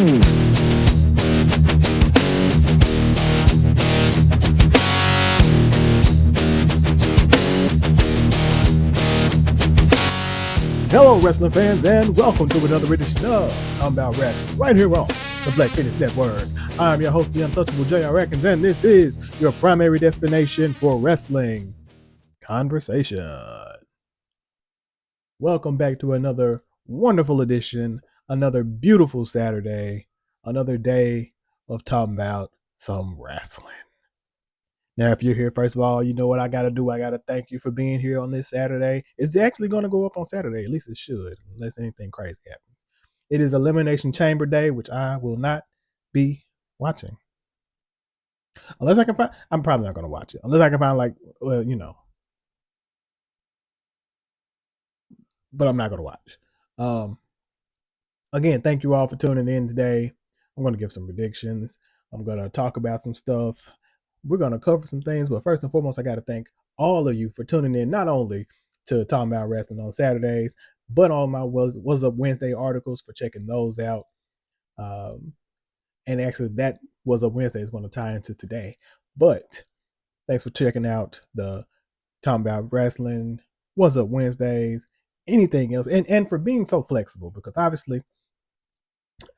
Hello, wrestling fans, and welcome to another edition of Talmbout Wrestling, right here on the Black Fitness Network. I'm your host, the untouchable J.R. Atkins, and this is your primary destination for wrestling conversation. Welcome back to another wonderful edition, another beautiful Saturday, another day of talking about some wrestling. Now, if you're here, first of all, you know what I got to do. I got to thank you for being here on this Saturday. It's actually going to go up on Saturday. At least it should, unless anything crazy happens. It is Elimination Chamber Day, which I will not be watching. Unless I can find, I'm probably not going to watch it. Unless I can find, but I'm not going to watch. Again, thank you all for tuning in today. I'm going to give some predictions. I'm going to talk about some stuff. We're going to cover some things, but first and foremost, I got to thank all of you for tuning in, not only to Talking About Wrestling on Saturdays, but all my Was Up Wednesday articles, for checking those out. And actually, that Was Up Wednesday is going to tie into today. But thanks for checking out the Talking About Wrestling, Was Up Wednesdays, anything else, and for being so flexible, because obviously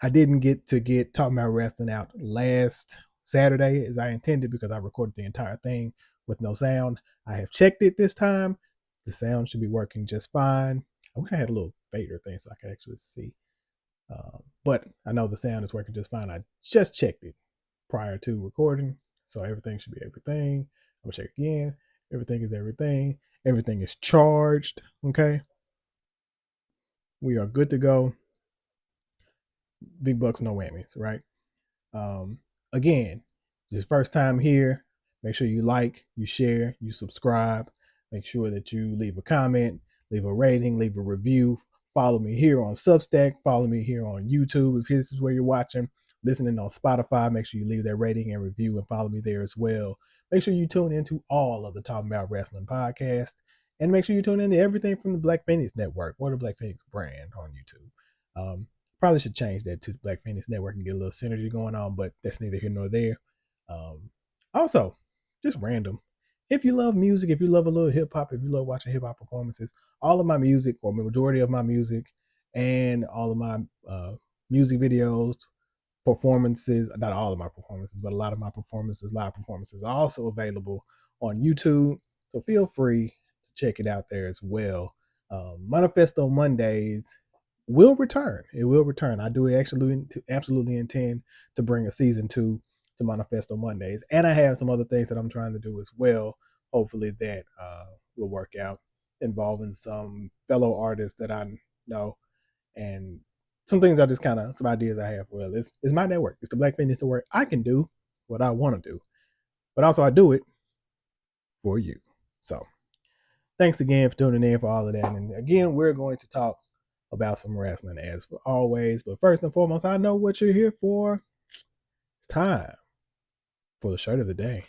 I didn't get Talking About Wrestling out last Saturday as I intended, because I recorded the entire thing with no sound. I have checked it this time. The sound should be working just fine. I wish I had a little fader thing so I could actually see. But I know the sound is working just fine. I just checked it prior to recording, so everything should be everything. I'm going to check again. Everything is everything. Everything is charged, okay? We are good to go. Big bucks, no whammies, right? Again, this first time here, make sure you like, you share, you subscribe. Make sure that you leave a comment, leave a rating, leave a review. Follow me here on Substack. Follow me here on YouTube. If this is where you're watching, listening on Spotify, make sure you leave that rating and review and follow me there as well. Make sure you tune into all of the Talking About Wrestling podcasts, and make sure you tune into everything from the Black Phoenix Network or the Black Phoenix brand on YouTube. Probably should change that to the Black Phoenix Network and get a little synergy going on, but that's neither here nor there. Also, just random. If you love music, if you love a little hip hop, if you love watching hip hop performances, all of my music, or majority of my music, and all of my music videos, performances, not all of my performances, but a lot of my performances, live performances, are also available on YouTube. So feel free to check it out there as well. Manifesto Mondays will return. It will return. I do absolutely intend to bring a season 2 to Manifesto Mondays, and I have some other things that I'm trying to do as well. Hopefully that will work out, involving some fellow artists that I know, and some things I just some ideas I have. Well, it's my network. It's the Black Fitness Network. I can do what I want to do, but also I do it for you. So thanks again for tuning in for all of that. And again, we're going to talk about some wrestling as always. But first and foremost, I know what you're here for. It's time for the shirt of the day.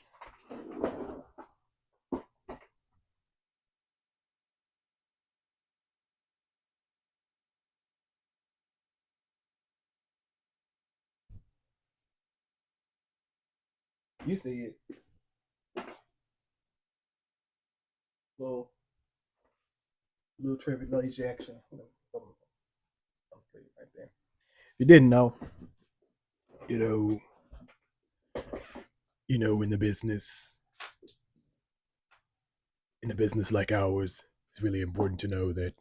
You see it. Little Triple H action. Right there. If you didn't know, in the business like ours, it's really important to know that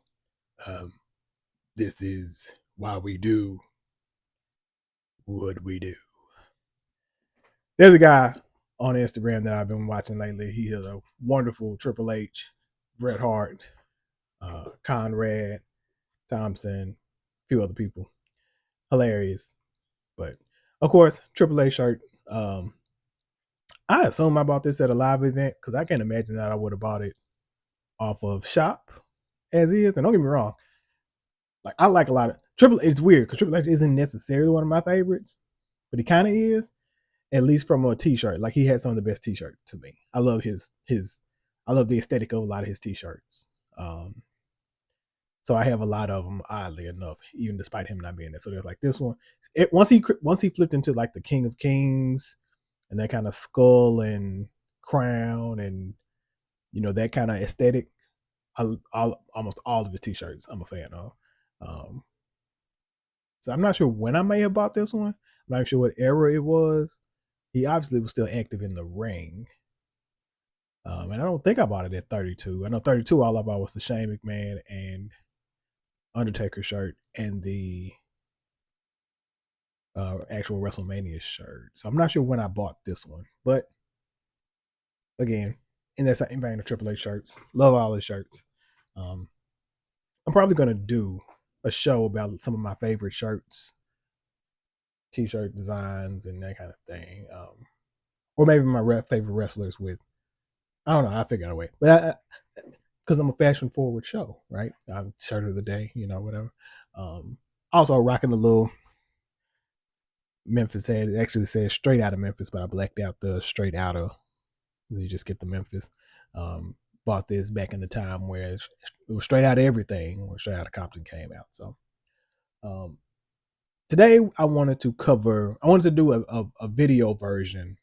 this is why we do what we do. There's a guy on Instagram that I've been watching lately. He is a wonderful Triple H, Bret Hart, Conrad Thompson, a few other people. Hilarious. But of course, Triple H shirt. I assume I bought this at a live event, because I can't imagine that I would have bought it off of shop as is. And don't get me wrong, like, I like a lot of Triple H. It's weird because Triple H isn't necessarily one of my favorites, but he kind of is, at least from a t-shirt. Like, he had some of the best t-shirts to me. I love I love the aesthetic of a lot of his t-shirts. So I have a lot of them, oddly enough, even despite him not being there. So there's like this one. Once he flipped into like the King of Kings and that kind of skull and crown and that kind of aesthetic. Almost all of his t-shirts I'm a fan of. Um, so I'm not sure when I may have bought this one. I'm not sure what era it was. He obviously was still active in the ring. And I don't think I bought it at 32. I know 32, all I bought was the Shane McMahon and Undertaker shirt and the actual WrestleMania shirt. So I'm not sure when I bought this one. But again, in that same vein of Triple H shirts, love all his shirts. I'm probably going to do a show about some of my favorite shirts, t-shirt designs, and that kind of thing. Or maybe my favorite wrestlers with, I don't know, I'll figure out a way. But because I'm a fashion forward show, right? I'm shirt of the day, whatever. Also rocking a little Memphis head. It actually says straight out of Memphis, but I blacked out the straight out of. You just get the Memphis. Bought this back in the time where it was straight out of everything, where straight out of Compton came out. So today I wanted to do a video version,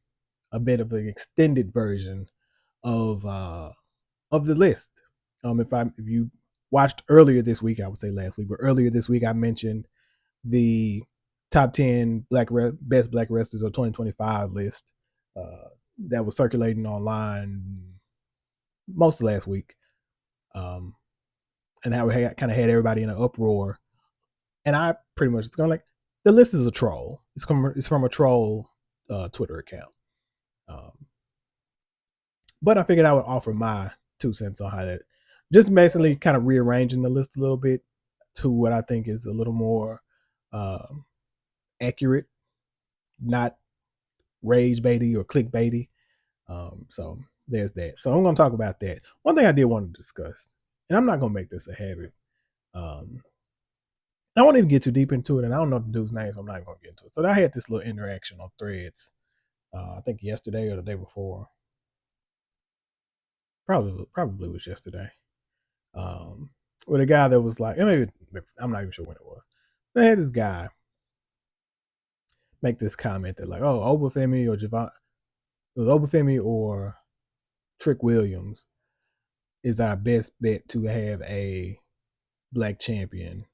a bit of an extended version of the list. If you watched earlier this week, I would say last week, but earlier this week I mentioned the top 10 best black wrestlers of 2025 list that was circulating online most of last week, and how we kind of had everybody in an uproar. And I pretty much, it's going like, the list is a troll. It's from a troll Twitter account. But I figured I would offer my 2 cents on how that, just basically kind of rearranging the list a little bit to what I think is a little more accurate, not rage baity or clickbaity. So there's that. So I'm going to talk about that. One thing I did want to discuss, and I'm not going to make this a habit. I won't even get too deep into it, and I don't know the dude's name, so I'm not even going to get into it. So I had this little interaction on Threads, I think yesterday or the day before. Probably was yesterday. With a guy that was like, maybe I'm not even sure when it was. They had this guy make this comment that like, oh, Obafemi or Javon, it was Obafemi or Trick Williams is our best bet to have a black champion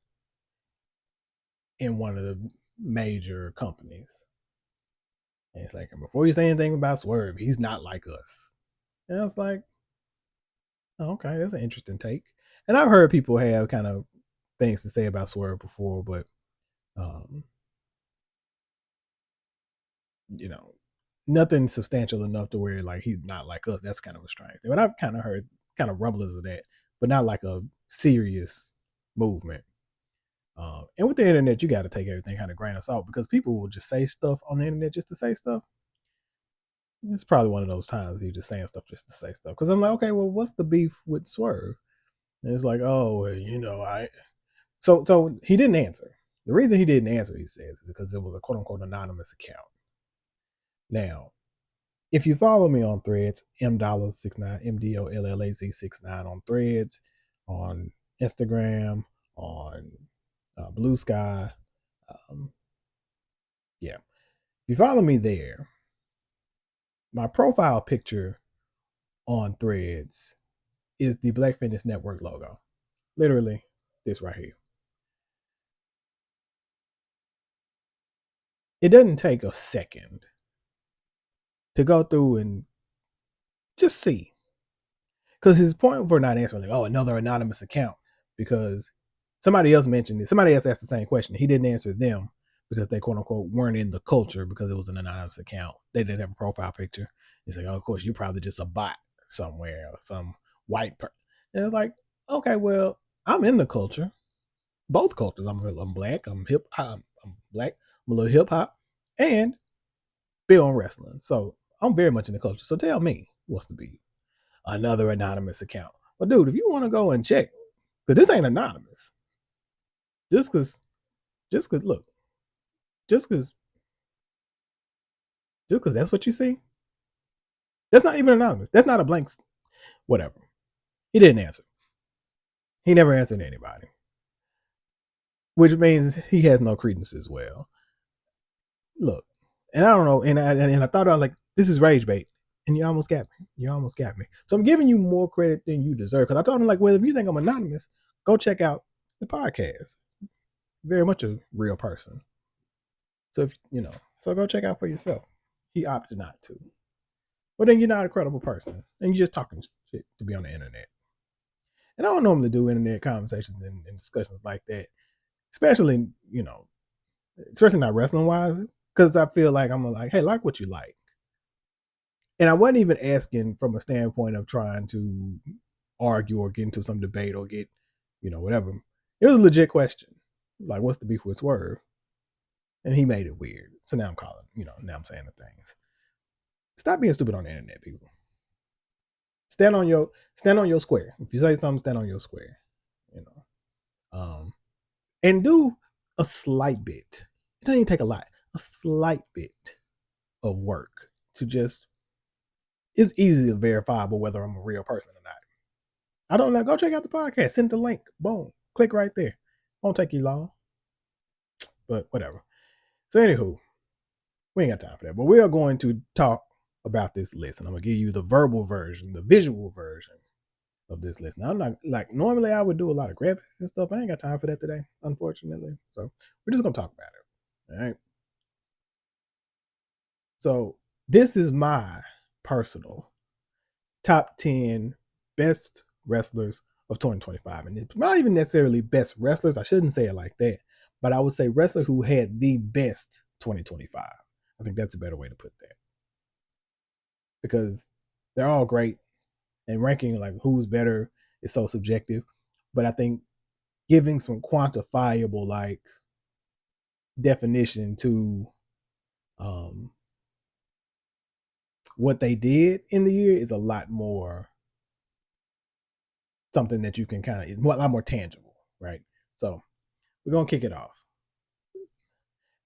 in one of the major companies. And it's like, before you say anything about Swerve, he's not like us. And I was like, oh, okay, that's an interesting take. And I've heard people have kind of things to say about Swerve before, but nothing substantial enough to where like he's not like us. That's kind of a strange thing. But I've kind of heard kind of rumblings of that, but not like a serious movement. And with the internet, you got to take everything kind of grain of salt because people will just say stuff on the internet just to say stuff. It's probably one of those times you're just saying stuff just to say stuff. Because I'm like, okay, well, what's the beef with Swerve? And it's like, oh, I. So he didn't answer. The reason he didn't answer, he says, is because it was a quote unquote anonymous account. Now, if you follow me on Threads, MDollaz69, MDOLLAZ69 on Threads, on Instagram, on Blue Sky, yeah. If you follow me there, my profile picture on Threads is the Black Fitness Network logo. Literally, this right here. It doesn't take a second to go through and just see. Because his point for not answering, like, oh, another anonymous account, because somebody else mentioned it. Somebody else asked the same question. He didn't answer them because they quote unquote weren't in the culture because it was an anonymous account. They didn't have a profile picture. He's like, oh, of course, you're probably just a bot somewhere or some white person. And it's like, okay, well, I'm in the culture, both cultures. I'm black. I'm hip. I'm black. I'm a little hip hop, and big on wrestling. So I'm very much in the culture. So tell me, what's the beef? Another anonymous account. But dude, if you want to go and check, because this ain't anonymous. Just because look, just because that's what you see, that's not even anonymous. That's not a blank. Whatever. He didn't answer. He never answered anybody. which means he has no credence as well. Look, and I don't know, and I thought I was like, this is rage bait, and you almost got me. You almost got me. So I'm giving you more credit than you deserve because I told him like, well, if you think I'm anonymous, go check out the podcast. Very much a real person. So if you know, so go check out for yourself. He opted not to. But then you're not a credible person, and you're just talking shit to be on the internet. And I don't normally do internet conversations and discussions like that, especially especially not wrestling wise, because I feel like I'm like, hey, like what you like. And I wasn't even asking from a standpoint of trying to argue or get into some debate or get, whatever. It was a legit question. Like, what's the beef with Swerve? And he made it weird. So now I'm calling, now I'm saying the things. Stop being stupid on the internet, people. Stand on your square. If you say something, stand on your square. You know. And do a slight bit. It doesn't even take a lot. A slight bit of work to just it's easily verifiable whether I'm a real person or not. I don't know. Go check out the podcast. Send the link. Boom. Click right there. Won't take you long. But whatever. So anywho, we ain't got time for that. But we are going to talk about this list. And I'm gonna give you the verbal version, the visual version of this list. Now I'm not like normally I would do a lot of graphics and stuff. I ain't got time for that today, unfortunately. So we're just gonna talk about it. All right. So this is my personal top 10 best wrestlers of 2025. And it's not even necessarily best wrestlers. I shouldn't say it like that. But I would say wrestler who had the best 2025. I think that's a better way to put that. Because they're all great. And ranking like who's better is so subjective. But I think giving some quantifiable like definition to what they did in the year is a lot more something that you can kind of a lot more tangible, right? So we're gonna kick it off.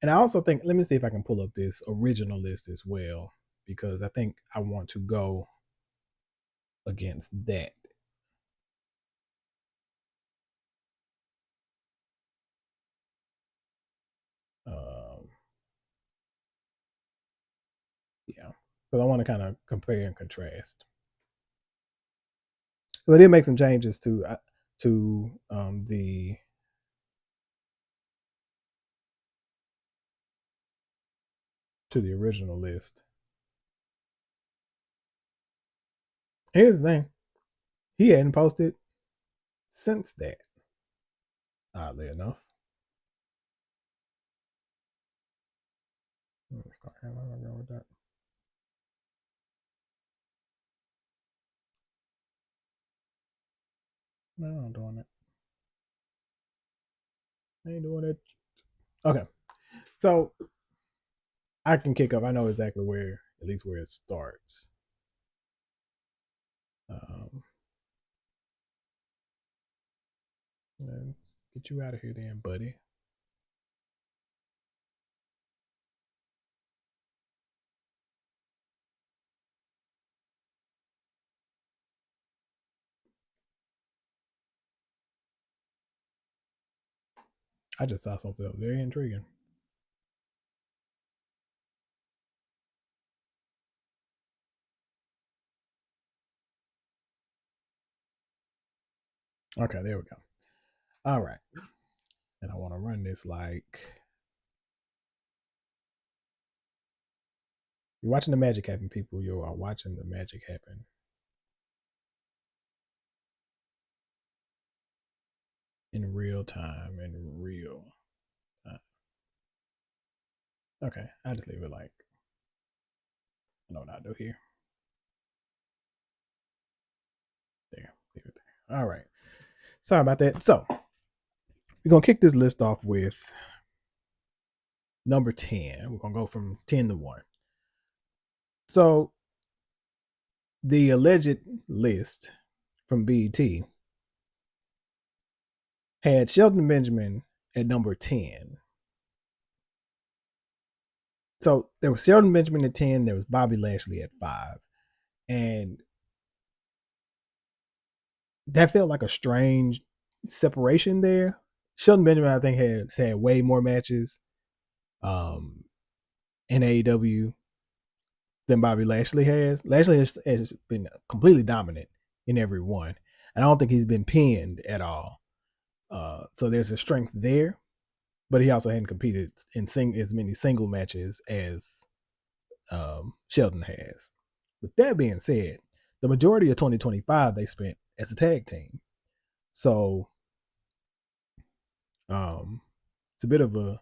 And I also think let me see if I can pull up this original list as well, because I think I want to go against that. Yeah, because I want to kind of compare and contrast. So I did make some changes to the original list. Here's the thing: he hadn't posted since that. Oddly enough. How am I going with that? No, I'm doing it. I ain't doing it. Okay, so I can kick up. I know exactly where, at least where it starts. Let's get you out of here, then, buddy. I just saw something that was very intriguing. Okay, there we go. All right. And I want to run this like you're watching the magic happen, people. You are watching the magic happen. In real time, in real time. Okay, I just leave it like I know what I do here. There, leave it there. All right. Sorry about that. So we're gonna kick this list off with number 10. We're gonna go from 10 to 1. So the alleged list from BET had Shelton Benjamin at number 10. So there was Shelton Benjamin at 10, there was Bobby Lashley at 5. And that felt like a strange separation there Shelton Benjamin, I think, has had way more matches um, in AEW than Bobby Lashley has. Lashley has been completely dominant in every one. And I don't think he's been pinned at all. So there's a strength there, but he also hadn't competed in as many single matches as Shelton has. With that being said, the majority of 2025 they spent as a tag team. So it's a bit of a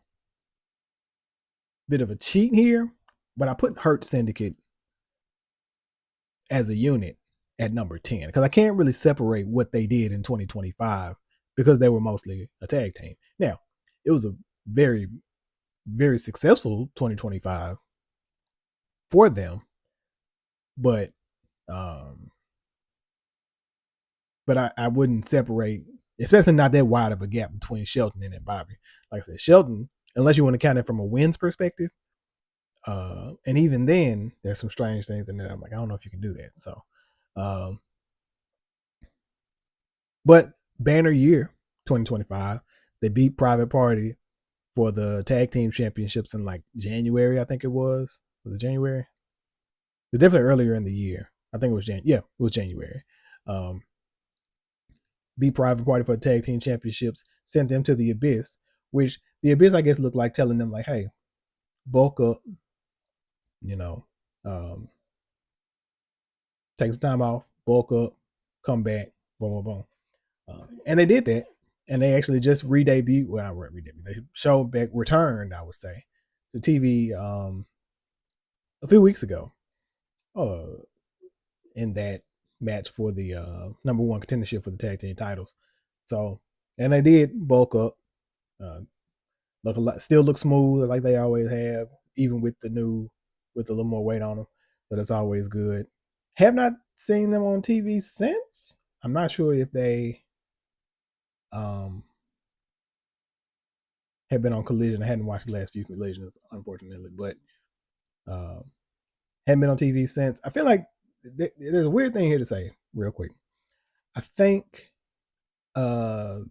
cheat here, but I put Hurt Syndicate as a unit at number 10 because I can't really separate what they did in 2025 because they were mostly a tag team. Now, it was a very, very successful 2025 for them, but I wouldn't separate, especially not that wide of a gap between Shelton and Bobby. Like I said, Shelton, unless you want to count it from a wins perspective, and even then, there's some strange things in there. I'm like, I don't know if you can do that. So, but banner year 2025, they beat Private Party for the tag team championships in like January, I think it was. Was it January? It was definitely earlier in the year. I think it was January. Yeah, it was January. Beat Private Party for the tag team championships, sent them to the Abyss, which the Abyss, I guess, looked like telling them like, hey, bulk up, you know, take some time off, bulk up, come back, boom, boom, boom. And they did that. And they actually just re-debuted. Well, not re-debuted. They showed back, returned, I would say, to TV a few weeks ago. In that match for the number one contendership for the tag team titles. So, and they did bulk up. Look a lot, still look smooth like they always have, even with the new, with a little more weight on them. So that's always good. Have not seen them on TV since. I'm not sure if they have been on Collision. I hadn't watched the last few Collisions, unfortunately, but haven't been on TV since. I feel like there's a weird thing here to say, real quick. I think they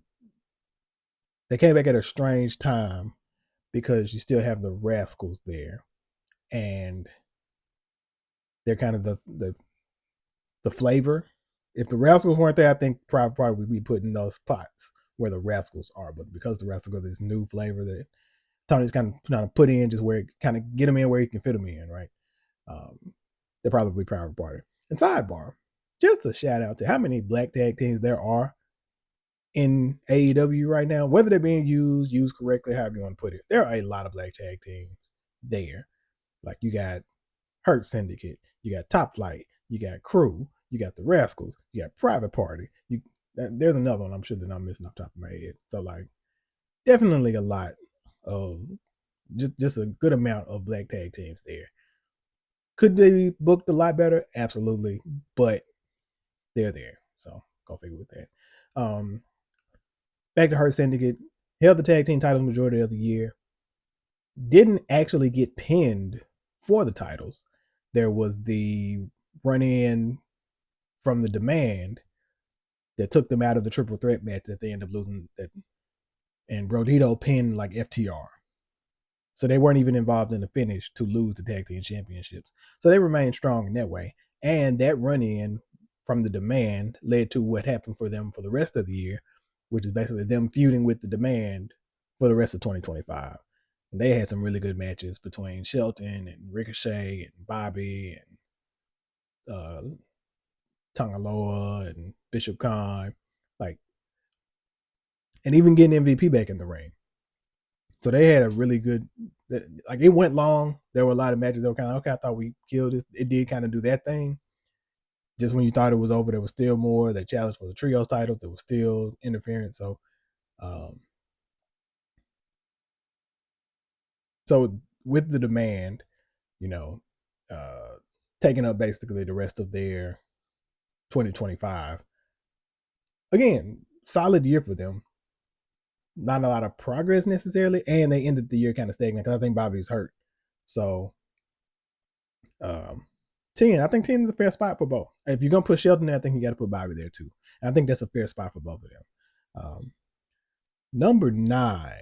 came back at a strange time because you still have the Rascals there, and they're kind of the flavor. If the Rascals weren't there, I think probably would be putting those spots where the Rascals are. But because the Rascals got this new flavor that Tony's kind of trying to put in, just where kind of get them in where he can fit them in, right? They're probably Private Party. And sidebar, just a shout out to how many black tag teams there are in AEW right now, whether they're being used correctly, however you want to put it. There are a lot of black tag teams there. Like you got Hurt Syndicate, you got Top Flight, you got Crew, you got the Rascals, you got Private Party. There's another one I'm sure that I'm missing off the top of my head. So like, definitely a lot of just a good amount of black tag teams there. Could they be booked a lot better? Absolutely, but they're there. So go figure with that. Back to Hurt Syndicate, held the tag team titles majority of the year. Didn't actually get pinned for the titles. There was the run in from the Demand that took them out of the triple threat match that they ended up losing. And Brodito pinned like FTR. So they weren't even involved in the finish to lose the tag team championships. So they remained strong in that way. And that run in from the Demand led to what happened for them for the rest of the year, which is basically them feuding with the Demand for the rest of 2025. And they had some really good matches between Shelton and Ricochet and Bobby and Tangaloa and Bishop Khan, like, and even getting MVP back in the ring. So they had a really good, like, it went long. There were a lot of matches that were kind of, okay, I thought we killed this. It did kind of do that thing. Just when you thought it was over, there was still more. They challenged for the trios titles. There was still interference. So with the Demand, you know, taking up basically the rest of their 2025. Again, solid year for them. Not a lot of progress necessarily, and they ended the year kind of stagnant because I think Bobby's hurt. So, 10. I think 10 is a fair spot for both. If you're gonna put Shelton there, I think you got to put Bobby there too. And I think that's a fair spot for both of them. Number 9.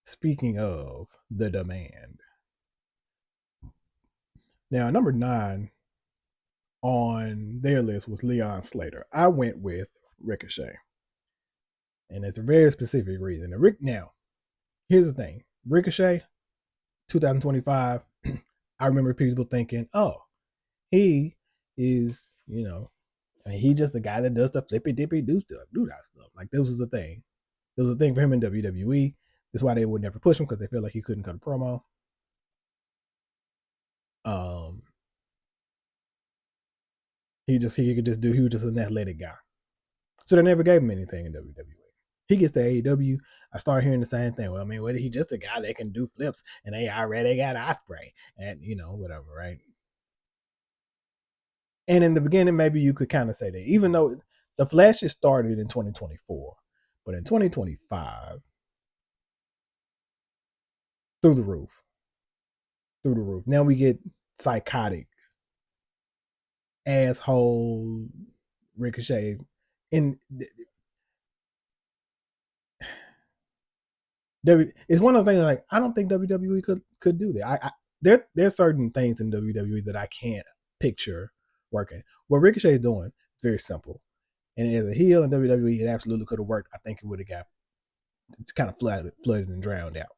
Speaking of the demand. Now, number 9 on their list was Leon Slater. I went with Ricochet. And it's a very specific reason. Now, here's the thing. Ricochet, 2025, I remember people thinking, oh, he is, I mean, he just a guy that does the flippy dippy do that stuff. Like, this was a thing. This was a thing for him in WWE. That's why they would never push him, because they felt like he couldn't cut a promo. He was just an athletic guy. So they never gave him anything in WWE. He gets to AEW. I start hearing the same thing. Well, I mean, what, he just a guy that can do flips, and they already got Ospreay, and whatever, right? And in the beginning, maybe you could kind of say that, even though the flashes started in 2024, but in 2025, through the roof, through the roof. Now we get psychotic asshole Ricochet, and it's one of the things, like, I don't think WWE could do that. There's certain things in WWE that I can't picture working. What Ricochet is doing is very simple, and as a heel in WWE, it absolutely could have worked. I think it would have got, it's kind of flooded and drowned out.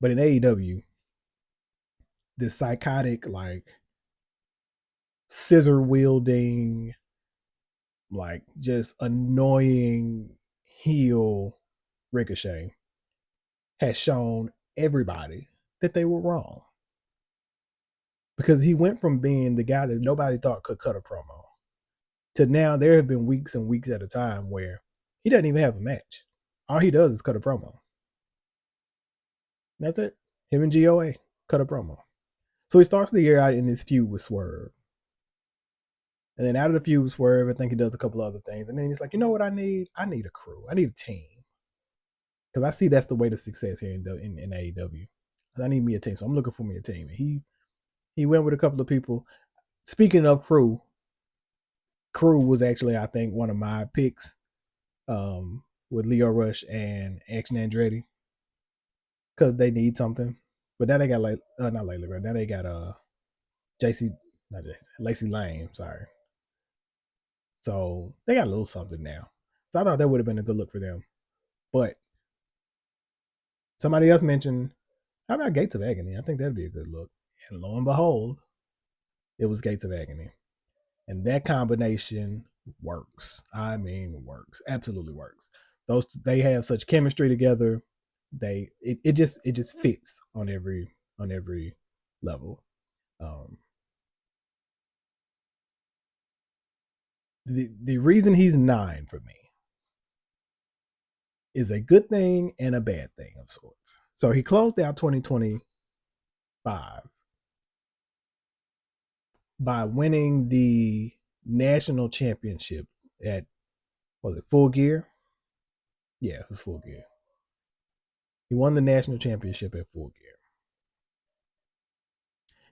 But in AEW, this psychotic, like, scissor wielding, like, just annoying heel Ricochet has shown everybody that they were wrong, because he went from being the guy that nobody thought could cut a promo to now there have been weeks and weeks at a time where he doesn't even have a match. All he does is cut a promo. That's it. Him and GOA cut a promo. So he starts the year out in this feud with Swerve. And then out of the feud with Swerve, I think he does a couple other things. And then he's like, you know what I need? I need a crew. I need a team. Because I see that's the way to success here in AEW. I need me a team. So I'm looking for me a team. And he went with a couple of people. Speaking of crew was actually, I think, one of my picks, with Leo Rush and Action Andretti, because they need something. But now they got not Layla, right? Now they got Lacey Lane. Sorry. So they got a little something now. So I thought that would have been a good look for them. But somebody else mentioned, how about Gates of Agony? I think that'd be a good look. And lo and behold, it was Gates of Agony. And that combination works. I mean, works. Absolutely works. They have such chemistry together. It just fits on every level. The reason he's 9 for me is a good thing and a bad thing of sorts. So he closed out 2025 by winning the national championship at, was it Full Gear? Yeah, it was Full Gear. He won the national championship at Full Gear.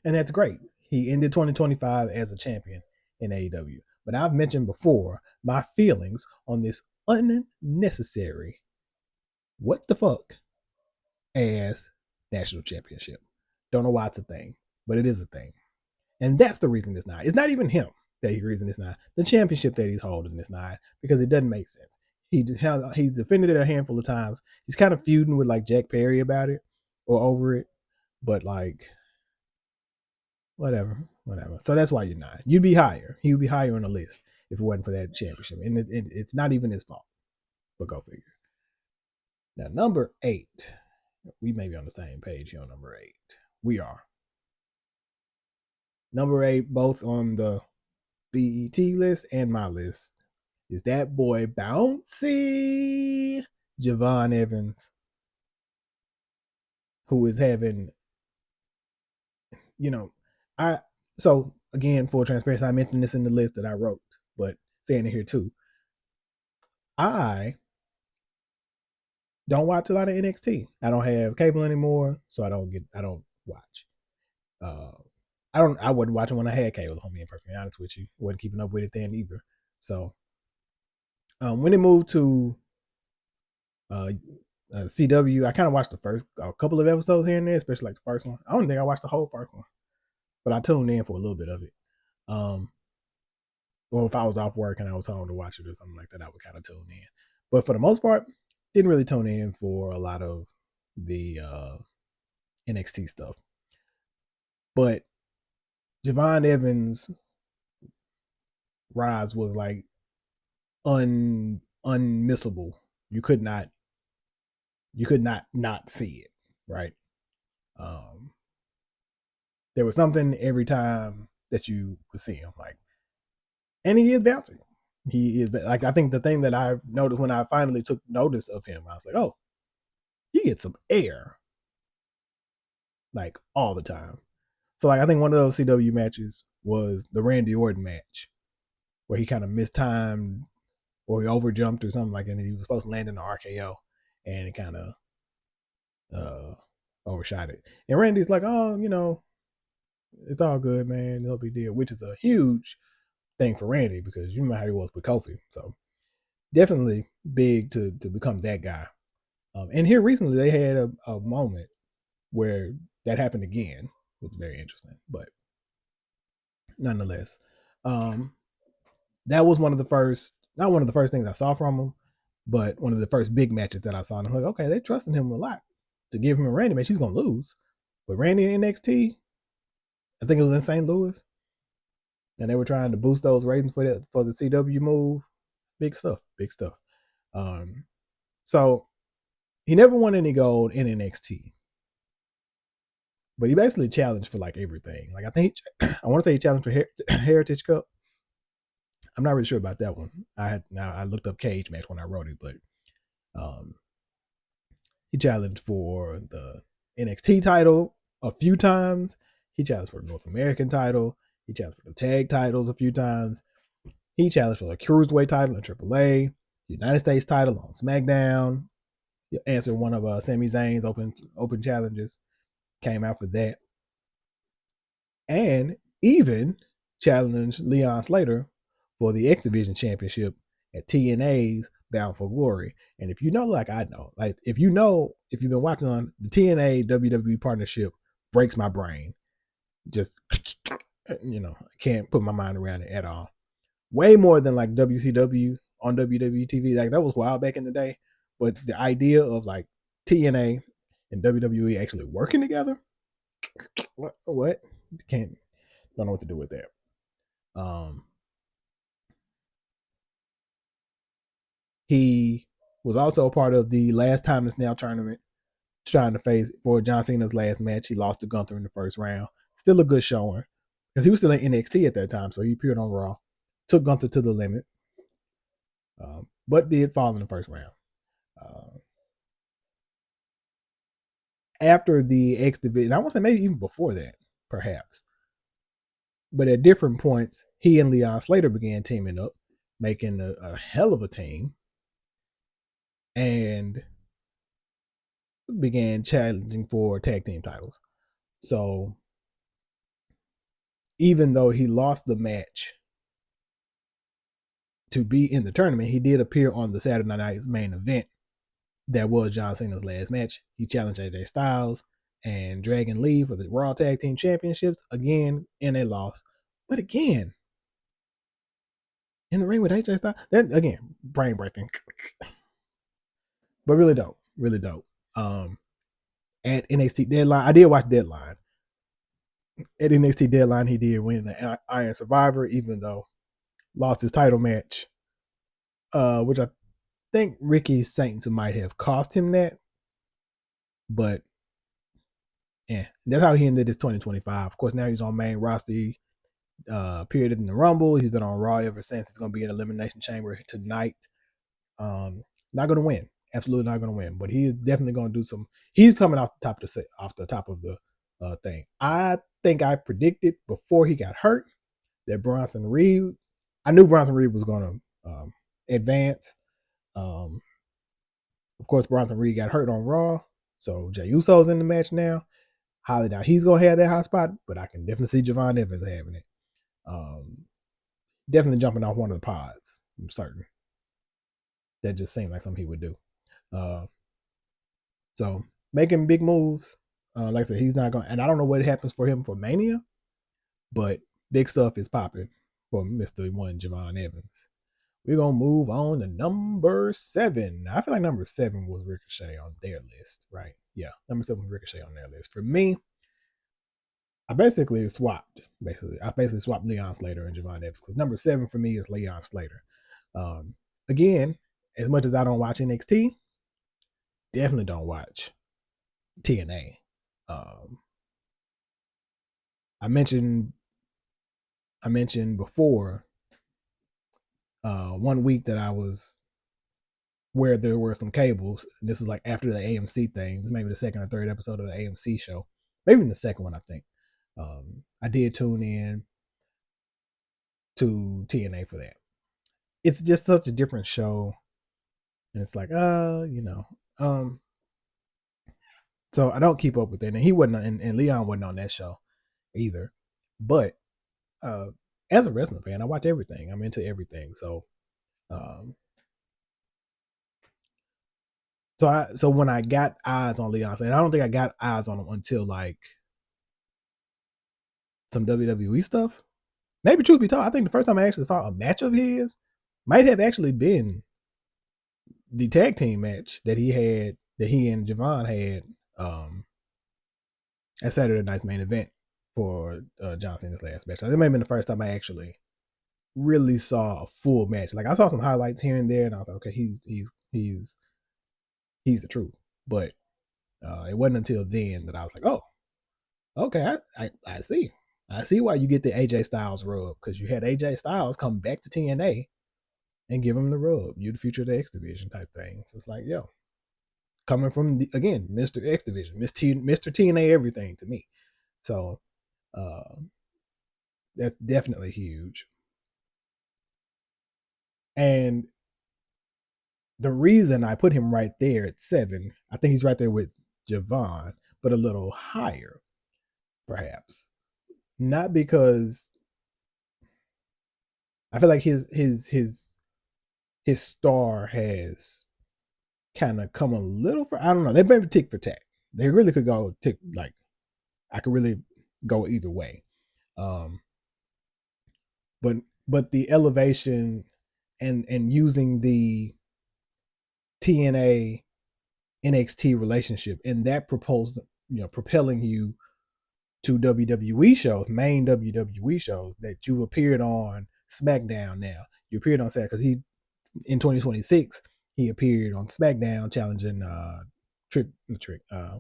And that's great. He ended 2025 as a champion in AEW. But I've mentioned before my feelings on this unnecessary, what the fuck, as national championship. Don't know why it's a thing, but it is a thing. And that's the reason it's not. It's not even him that the reason it's not. The championship that he's holding is not, because it doesn't make sense. He's defended it a handful of times. He's kind of feuding with, like, Jack Perry about it or over it, but, like, whatever. So that's why you're 9. You'd be higher. He would be higher on the list if it wasn't for that championship. And it's not even his fault. But go figure. Now, number 8. We may be on the same page here on number 8. We are. Number 8, both on the BET list and my list, is that boy Bouncy Javon Evans, who is having, so again, full transparency, I mentioned this in the list that I wrote, but saying it here too. I don't watch a lot of NXT. I don't have cable anymore, so I don't watch. I wasn't watching when I had cable, if I'm being perfectly honest with you. Wasn't keeping up with it then either. So when it moved to Uh, CW, I kind of watched the first a couple of episodes here and there, especially like the first one. I don't think I watched the whole first one, but I tuned in for a little bit of it. Or if I was off work and I was home to watch it or something like that, I would kind of tune in. But for the most part, didn't really tune in for a lot of the NXT stuff. But Javon Evans' rise was like unmissable. You could not not see it, right? Um, there was something every time that you would see him, like, and he is bouncing. He is like, I think the thing that I noticed when I finally took notice of him, I was like, oh, he gets some air, like all the time. So like, I think one of those CW matches was the Randy Orton match, where he kind of mistimed or he overjumped or something like that, and he was supposed to land in the RKO, and he kind of overshot it. And Randy's like, oh, it's all good, man. No big deal, which is a huge thing for Randy because you know how he was with Kofi. So definitely big to become that guy. And here recently they had a moment where that happened again, which was very interesting. But nonetheless, that was one of the first, not one of the first things I saw from him, but one of the first big matches that I saw. And I'm like, okay, they trusting him a lot to give him a Randy match. He's gonna lose, but Randy in NXT, I think it was in St. Louis, and they were trying to boost those ratings for the CW move. Big stuff, big stuff. So he never won any gold in NXT, but he basically challenged for like everything. Like I think I want to say he challenged for Heritage Cup. I'm not really sure about that one. I looked up Cage Match when I wrote it, but um, he challenged for the NXT title a few times. He challenged for the North American title. He challenged for the tag titles a few times. He challenged for the Cruiserweight title in AAA, the United States title on SmackDown. He answered one of Sami Zayn's open challenges. Came out for that. And even challenged Leon Slater for the X Division Championship at TNA's Bound for Glory. And if you know, like I know, like if you've been watching on the TNA WWE partnership, breaks my brain. Just, I can't put my mind around it at all. Way more than like WCW on WWE TV. Like that was wild back in the day. But the idea of like TNA and WWE actually working together, what? Don't know what to do with that. He was also a part of the Last Time Is Now tournament, trying to face for John Cena's last match. He lost to Gunther in the first round. Still a good showing because he was still in NXT at that time, so he appeared on Raw. Took Gunther to the limit, but did fall in the first round. After the X Division, I want to say maybe even before that, perhaps. But at different points, he and Leon Slater began teaming up, making a hell of a team, and began challenging for tag team titles. So even though he lost the match to be in the tournament, he did appear on the Saturday night's main event that was John Cena's last match. He challenged AJ Styles and Dragon Lee for the Raw Tag Team Championships, again in a loss. But again, in the ring with AJ Styles, that again, brain breaking. But really dope. Really dope. At NXT Deadline, I did watch Deadline. At NXT Deadline, he did win the Iron Survivor, even though lost his title match, which I think Ricky Saints might have cost him that. But yeah, that's how he ended his 2025. Of course, now he's on main roster. He appeared in the Rumble. He's been on Raw ever since. He's going to be in Elimination Chamber tonight. Not going to win. Absolutely not going to win. But he is definitely going to do some. He's coming off the top of the thing. I think I predicted before he got hurt that Bronson Reed. I knew Bronson Reed was going to advance. Of course, Bronson Reed got hurt on Raw, so Jey Uso's in the match now. Highly doubt he's going to have that hot spot, but I can definitely see Javon Evans having it. Definitely jumping off one of the pods. I'm certain. That just seemed like something he would do. Uh, so making big moves. Like I said, he's not going, and I don't know what happens for him for Mania, but big stuff is popping for Mister One Javon Evans. We're gonna move on to number 7. I feel like number 7 was Ricochet on their list, right? Yeah, number 7 was Ricochet on their list. For me, I basically swapped. I basically swapped Leon Slater and Javon Evans because number 7 for me is Leon Slater. Um, Again, as much as I don't watch NXT, definitely don't watch TNA. Um, I mentioned before 1 week that I was where there were some cables. And this is like after the AMC thing. This is maybe the second or third episode of the AMC show, maybe the second one, I think. I did tune in to TNA for that. It's just such a different show, and it's like, so I don't keep up with it. And he wasn't, and Leon wasn't on that show either. But uh, as a wrestling fan, I watch everything. I'm into everything. So, um, so when I got eyes on Leon, and I don't think I got eyes on him until like some WWE stuff. Maybe truth be told, I think the first time I actually saw a match of his might have actually been the tag team match that he and Javon had at Saturday Night's Main Event for John Cena's last match. So that may have been the first time I actually really saw a full match. Like I saw some highlights here and there, and I was like, okay, he's the truth. But it wasn't until then that I was like, oh, okay, I see. I see why you get the AJ Styles rub, because you had AJ Styles come back to TNA and give him the rub. You the future of the X Division type thing. So it's like, yo, coming from again, Mr. X Division, Mr. TNA everything to me. So that's definitely huge. And the reason I put him right there at 7, I think he's right there with Javon, but a little higher, perhaps. Not because I feel like his star has kind of come a little for, I don't know. They maybe tick for tack. They really could go tick, like I could really go either way. Um, but the elevation and using the TNA NXT relationship and that propelling you to WWE shows, main WWE shows that you've appeared on SmackDown now. You appeared on Saturday because he in 2026 he appeared on SmackDown challenging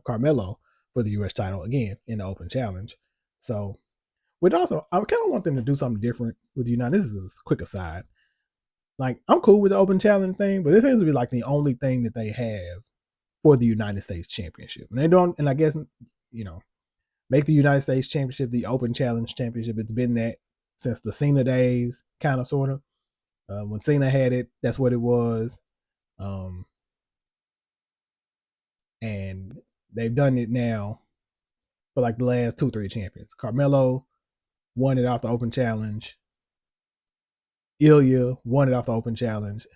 Carmelo for the US title again in the open challenge. So, but also I kind of want them to do something different with the United. This is a quick aside. Like I'm cool with the open challenge thing, but this seems to be like the only thing that they have for the United States Championship. And they don't, and I guess, make the United States Championship the Open Challenge Championship. It's been that since the Cena days, kind of, sort of. When Cena had it, that's what it was. And they've done it now for like the last 2-3 champions. Carmelo won it off the Open Challenge. Ilya won it off the Open Challenge.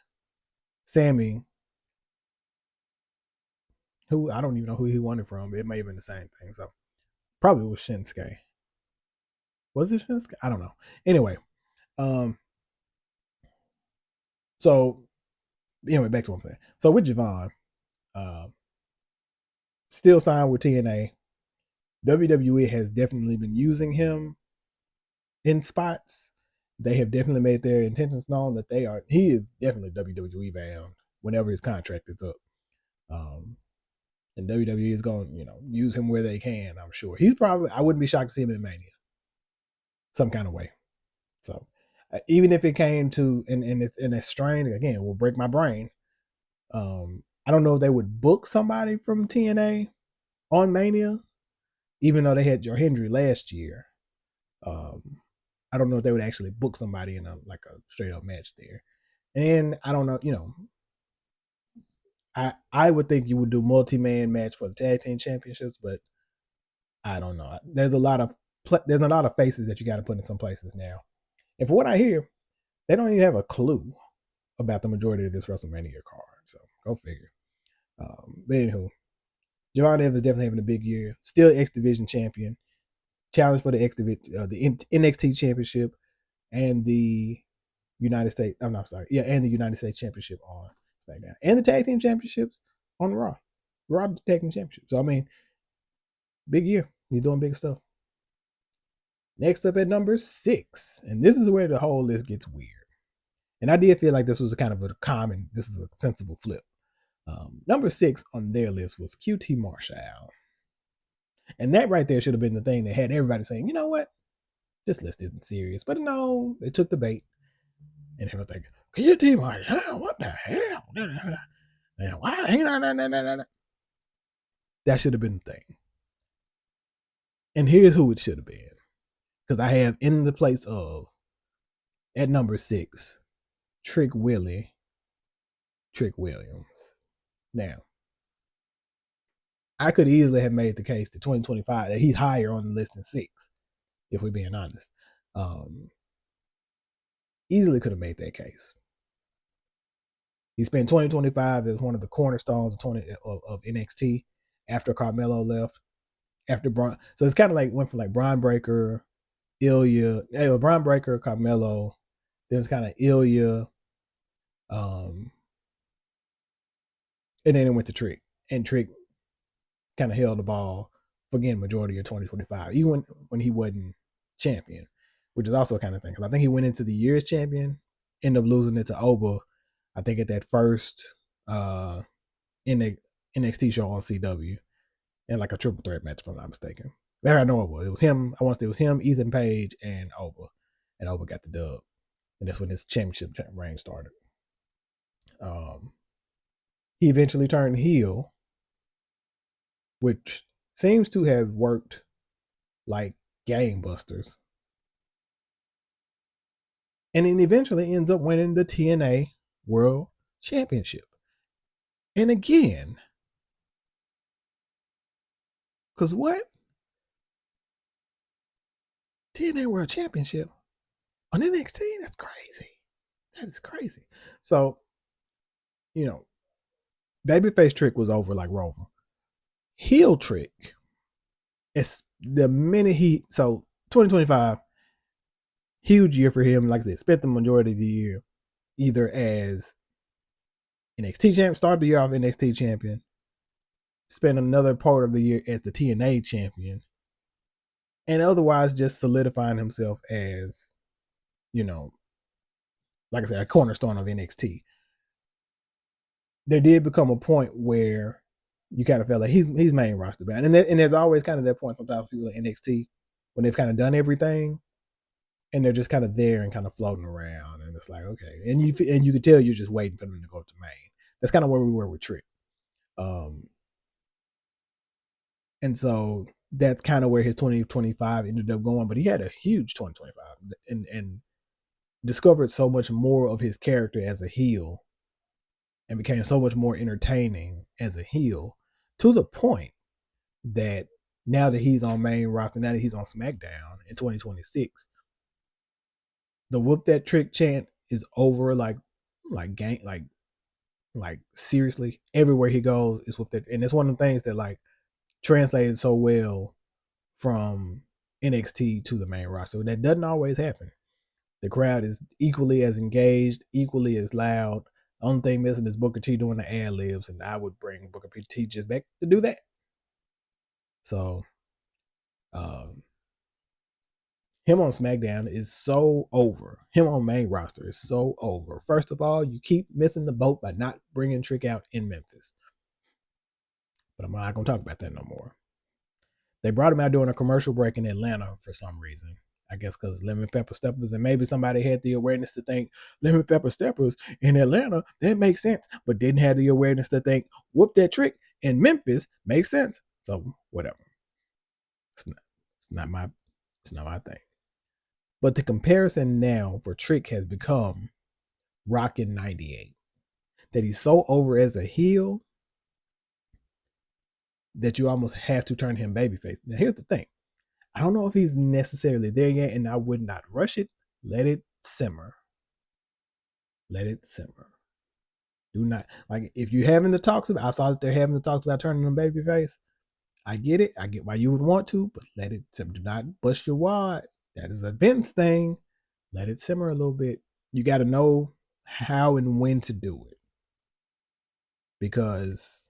Sammy, who I don't even know who he won it from. It may have been the same thing. So probably was Shinsuke. Was it Shinsuke? I don't know. Anyway, so anyway, back to what I'm saying. So with Javon, still signed with TNA. WWE has definitely been using him in spots. They have definitely made their intentions known that he is definitely WWE bound whenever his contract is up. And WWE is going to, use him where they can, I'm sure. I wouldn't be shocked to see him in Mania. Some kind of way. So even if it came to, and it's strange, again, will break my brain. I don't know if they would book somebody from TNA on Mania, even though they had Joe Hendry last year. I don't know if they would actually book somebody in a straight up match there. And I don't know, I would think you would do multi-man match for the tag team championships, but I don't know. There's a lot of faces that you got to put in some places now. And for what I hear, they don't even have a clue about the majority of this WrestleMania card. So go figure. But anywho, Javon Evans definitely having a big year. Still X Division champion. Challenge for the the NXT championship and the United States. I'm not sorry. Yeah, and the United States championship on SmackDown. And the tag team championships on Raw. Raw tag team championship. So I mean, big year. He's doing big stuff. Next up at number 6. And this is where the whole list gets weird. And I did feel like this was a kind of this is a sensible flip. Number 6 on their list was QT Marshall. And that right there should have been the thing that had everybody saying, you know what? This list isn't serious. But no, they took the bait. And they were thinking, QT Marshall, what the hell? Why ain't I? That should have been the thing. And here's who it should have been. Because I have in the place of, at number 6, Trick Williams. Now, I could easily have made the case to 2025 that he's higher on the list than 6, if we're being honest. Easily could have made that case. He spent 2025 as one of the cornerstones of NXT after Carmelo left. After Braun, so it's kind of like went from like Braun Breaker, Ilya, Braun Breaker, Carmelo. Then it's kind of Ilya, and then it went to Trick, and Trick kind of held the ball for again majority of 2025, even when he wasn't champion, which is also a kind of thing. Because I think he went into the year as champion, ended up losing it to Oba. I think at that first NXT show on CW. And like a triple threat match, if I'm not mistaken. There I know it was. It was him. I want to say it was him, Ethan Page, and Oba. And Oba got the dub. And that's when his championship reign started. He eventually turned heel, which seems to have worked like gangbusters. And then eventually ends up winning the TNA World Championship. And again, because what? TNA World Championship on NXT? That's crazy. That is crazy. So, babyface Trick was over like Rover. Heel Trick, it's the minute 2025, huge year for him. Like I said, spent the majority of the year either as NXT champion, started the year off NXT champion, spent another part of the year as the TNA champion, and otherwise just solidifying himself as, like I said, a cornerstone of NXT. There did become a point where you kind of felt like he's main roster bound, and there's always kind of that point sometimes people in NXT when they've kind of done everything, and they're just kind of there and kind of floating around, and it's like okay, and you could tell you're just waiting for them to go to main. That's kind of where we were with Trick, and so that's kind of where his 2025 ended up going. But he had a huge 2025, and discovered so much more of his character as a heel, and became so much more entertaining as a heel, to the point that now that he's on main roster, now that he's on SmackDown in 2026, the whoop that Trick chant is over like seriously everywhere he goes is whoop that, and it's one of the things that like translated so well from NXT to the main roster. That doesn't always happen. The crowd is equally as engaged, equally as loud. The only thing missing is Booker T doing the ad libs, and I would bring Booker T just back to do that. So, him on SmackDown is so over. Him on main roster is so over. First of all, you keep missing the boat by not bringing Trick out in Memphis. But I'm not going to talk about that no more. They brought him out during a commercial break in Atlanta for some reason. I guess because lemon pepper steppers, and maybe somebody had the awareness to think lemon pepper steppers in Atlanta, that makes sense, but didn't have the awareness to think whoop that Trick in Memphis makes sense. So whatever. It's not my thing. But the comparison now for Trick has become Rockin' 98. That he's so over as a heel that you almost have to turn him babyface. Now here's the thing. I don't know if he's necessarily there yet, and I would not rush it. Let it simmer. Let it simmer. Do not, like, if you're having the talks about, I saw that they're having the talks about turning them babyface. I get it. I get why you would want to, but let it, do not bust your wad. That is a Vince thing. Let it simmer a little bit. You got to know how and when to do it, because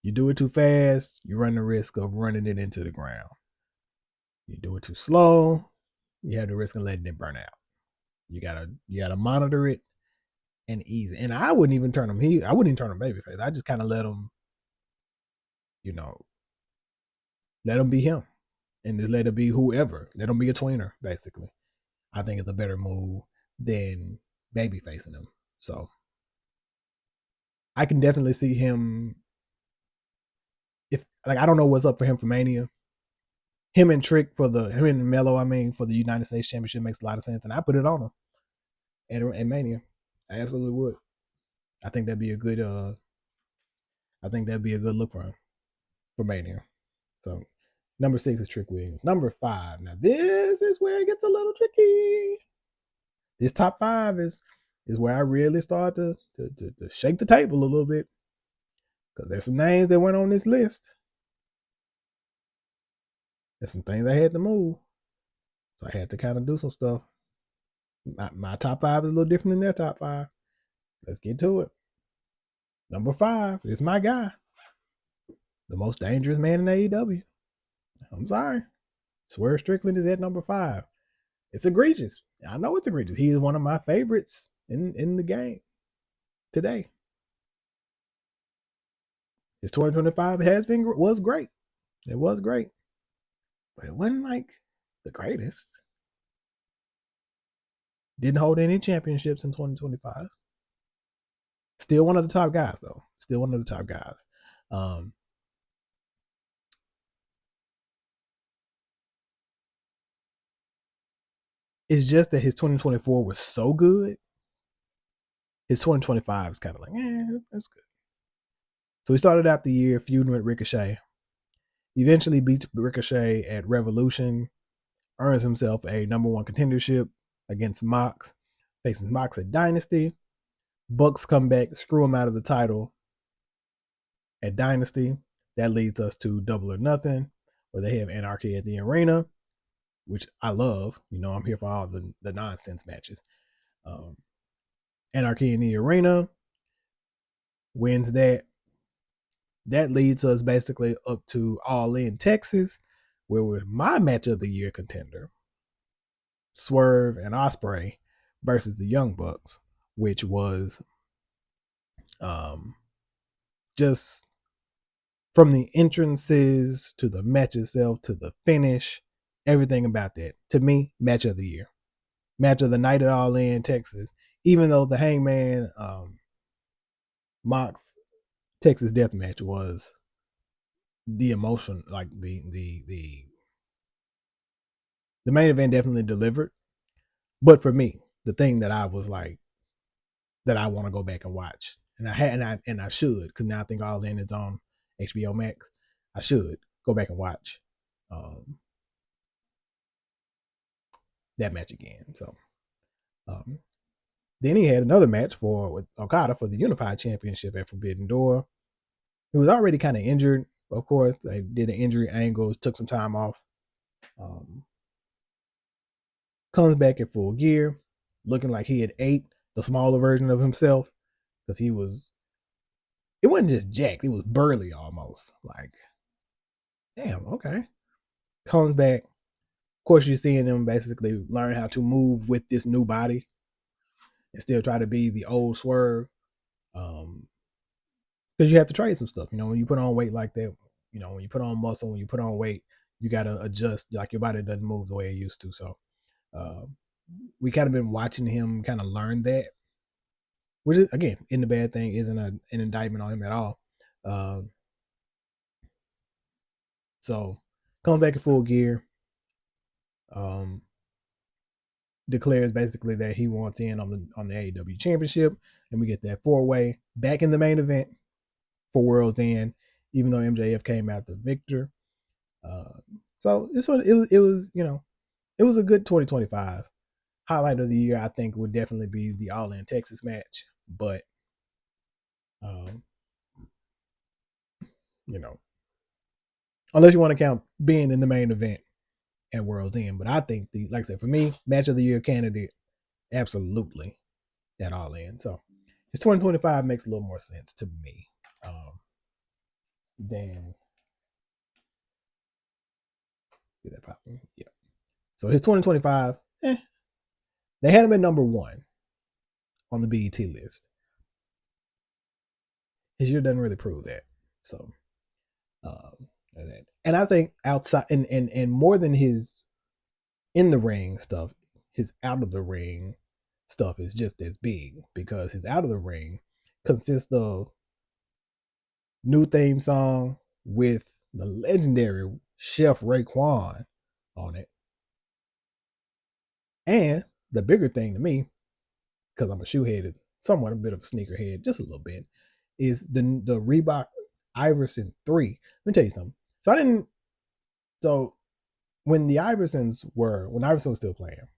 you do it too fast, you run the risk of running it into the ground. You do it too slow, you have the risk of letting it burn out. You gotta monitor it and ease it. And I wouldn't even turn him. I wouldn't even turn him babyface. I just kind of let him, let him be him, and just let it be whoever. Let him be a tweener, basically. I think it's a better move than baby facing him. So I can definitely see him. If, like, I don't know what's up for him for Mania. Him and Melo, I mean, for the United States Championship makes a lot of sense, and I put it on him at Mania. I absolutely would. I think that'd be a good. Look for him for Mania. So number 6 is Trick Williams. Number 5. Now this is where it gets a little tricky. This top 5 is where I really start to shake the table a little bit, because there's some names that went on this list. There's some things I had to move, so I had to kind of do some stuff. My top 5 is a little different than their top 5. Let's get to it. Number 5 is my guy, the most dangerous man in AEW. I'm sorry. Swerve Strickland is at number 5. It's egregious. I know it's egregious. He is one of my favorites in the game today. His 2025 was great. It was great. But it wasn't like the greatest. Didn't hold any championships in 2025. Still one of the top guys, though. Still one of the top guys. It's just that his 2024 was so good. His 2025 is kind of like, that's good. So he started out the year feuding with Ricochet. Eventually beats Ricochet at Revolution. Earns himself a number 1 contendership against Mox. Faces Mox at Dynasty. Bucks come back, screw him out of the title at Dynasty. That leads us to Double or Nothing, where they have Anarchy at the Arena, which I love. I'm here for all the nonsense matches. Anarchy in the Arena wins that. That leads us basically up to All In Texas, where with my match of the year contender, Swerve and Ospreay versus the Young Bucks, which was just from the entrances to the match itself to the finish, everything about that. To me, match of the year. Match of the night at All In Texas. Even though the Hangman Mox Texas Death Match was the emotion, like the main event definitely delivered. But for me, the thing that I was like, that I want to go back and watch, and I should, because now I think All In is on HBO Max. I should go back and watch that match again. So then he had another match with Okada for the Unified Championship at Forbidden Door. He was already kind of injured. Of course, they did an injury angle, took some time off. Comes back at Full Gear, looking like he had ate the smaller version of himself, because it wasn't just jacked, it was burly almost. Like, damn, okay. Comes back. Of course, you're seeing him basically learn how to move with this new body and still try to be the old Swerve. Because you have to trade some stuff. When you put on weight like that, when you put on muscle, when you put on weight, you got to adjust. Like, your body doesn't move the way it used to. So we kind of been watching him kind of learn that, which is, again, in the bad thing, isn't an indictment on him at all. So comes back in Full Gear. Declares basically that he wants in on the AEW Championship, and we get that 4-way back in the main event for World's End, even though MJF came out the victor. So this one, it was a good 2025. Highlight of the year, I think, would definitely be the All In Texas match, but Um, you know, unless you want to count being in the main event at World's End. But I think like I said, for me, match of the year candidate, absolutely at All In. So his 2025 makes a little more sense to me than get that popping. Yeah. So his 2025, they had him at number one on the BET list. His year doesn't really prove that. So and I think outside and more than his in the ring stuff, his out of the ring stuff is just as big because his out of the ring consists of new theme song with the legendary Chef Raekwon on it. And the bigger thing to me, because I'm a shoehead, somewhat a bit of a sneakerhead, just a little bit, is the Reebok Iverson 3. Let me tell you something. So when Iverson was still playing,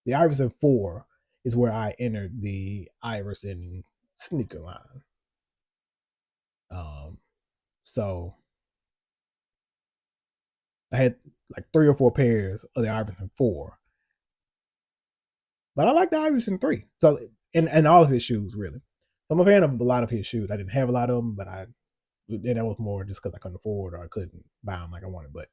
the Iverson 4 is where I entered the Iverson sneaker line. So I had like 3 or 4 pairs of the Iverson 4. But I like the Iverson 3. So and all of his shoes, really. So I'm a fan of a lot of his shoes. I didn't have a lot of them, but that was more just because I couldn't afford or I couldn't buy them like I wanted. But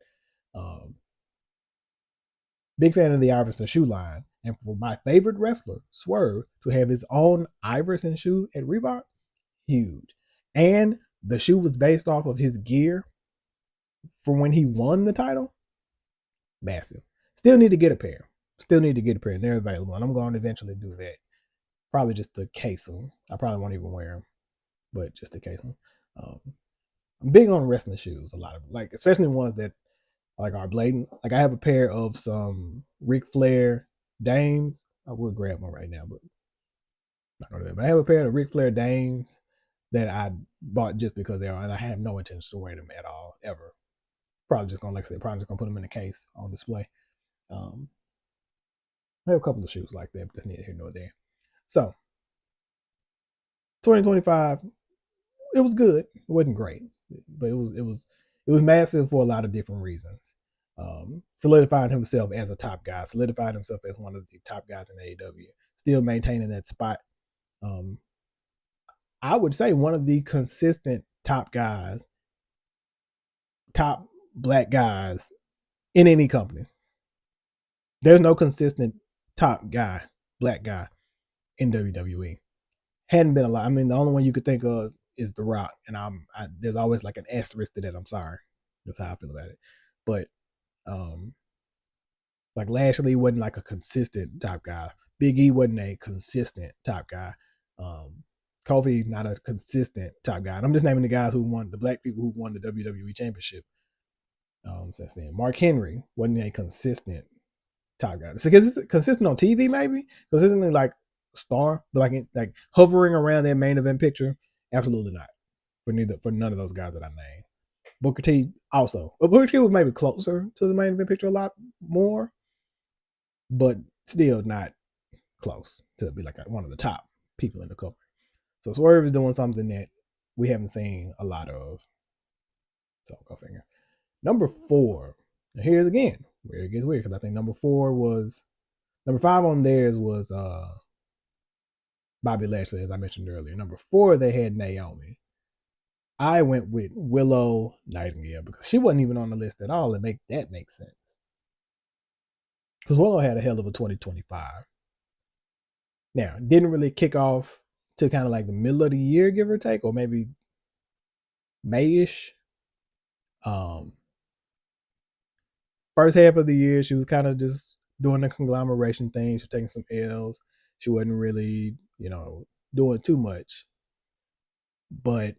big fan of the Iverson shoe line. And for my favorite wrestler, Swerve, to have his own Iverson shoe at Reebok, huge. And the shoe was based off of his gear from when he won the title. Massive. Still need to get a pair. And they're available. And I'm going to eventually do that. Probably just to case them. I probably won't even wear them, but just to case them. I'm big on wrestling shoes. A lot of like, especially ones that like are blatant. Like I have a pair of some Ric Flair Dames. I would grab one right now, but not gonna do it. But I have a pair of Ric Flair Dames that I bought just because they are, and I have no intention to wear them at all ever. Probably just gonna, like I said, put them in a case on display. I have a couple of shoes like that, but that's neither here nor there. So 2025, it was good. It wasn't great, but it was massive for a lot of different reasons. Solidified himself as a top guy, solidified himself as one of the top guys in AEW, still maintaining that spot. I would say one of the consistent top guys, top black guys in any company. There's no consistent top guy, black guy in WWE. Hadn't been a lot. I mean, the only one you could think of is The Rock, and there's always like an asterisk to that. I'm sorry, that's how I feel about it. But like Lashley wasn't like a consistent top guy. Big E wasn't a consistent top guy. Kofi not a consistent top guy. And I'm just naming the guys who won, the black people who won the WWE Championship since then. Mark Henry wasn't a consistent top guy. So consistent on TV, maybe consistently like star, but like hovering around that main event picture, absolutely not. For none of those guys that I named. Booker T also. Booker T was maybe closer to the main event picture a lot more, but still not close to be like one of the top people in the company. So Swerve is doing something that we haven't seen a lot of. So go figure. Number 4. Now here's again where it gets weird because I think number 5 on theirs was Bobby Lashley, as I mentioned earlier. Number 4, they had Naomi. I went with Willow Nightingale because she wasn't even on the list at all. That makes sense. Because Willow had a hell of a 2025. Now, didn't really kick off to kind of like the middle of the year, give or take, or maybe May-ish. First half of the year, she was kind of just doing the conglomeration thing. She was taking some L's. She wasn't really, doing too much. But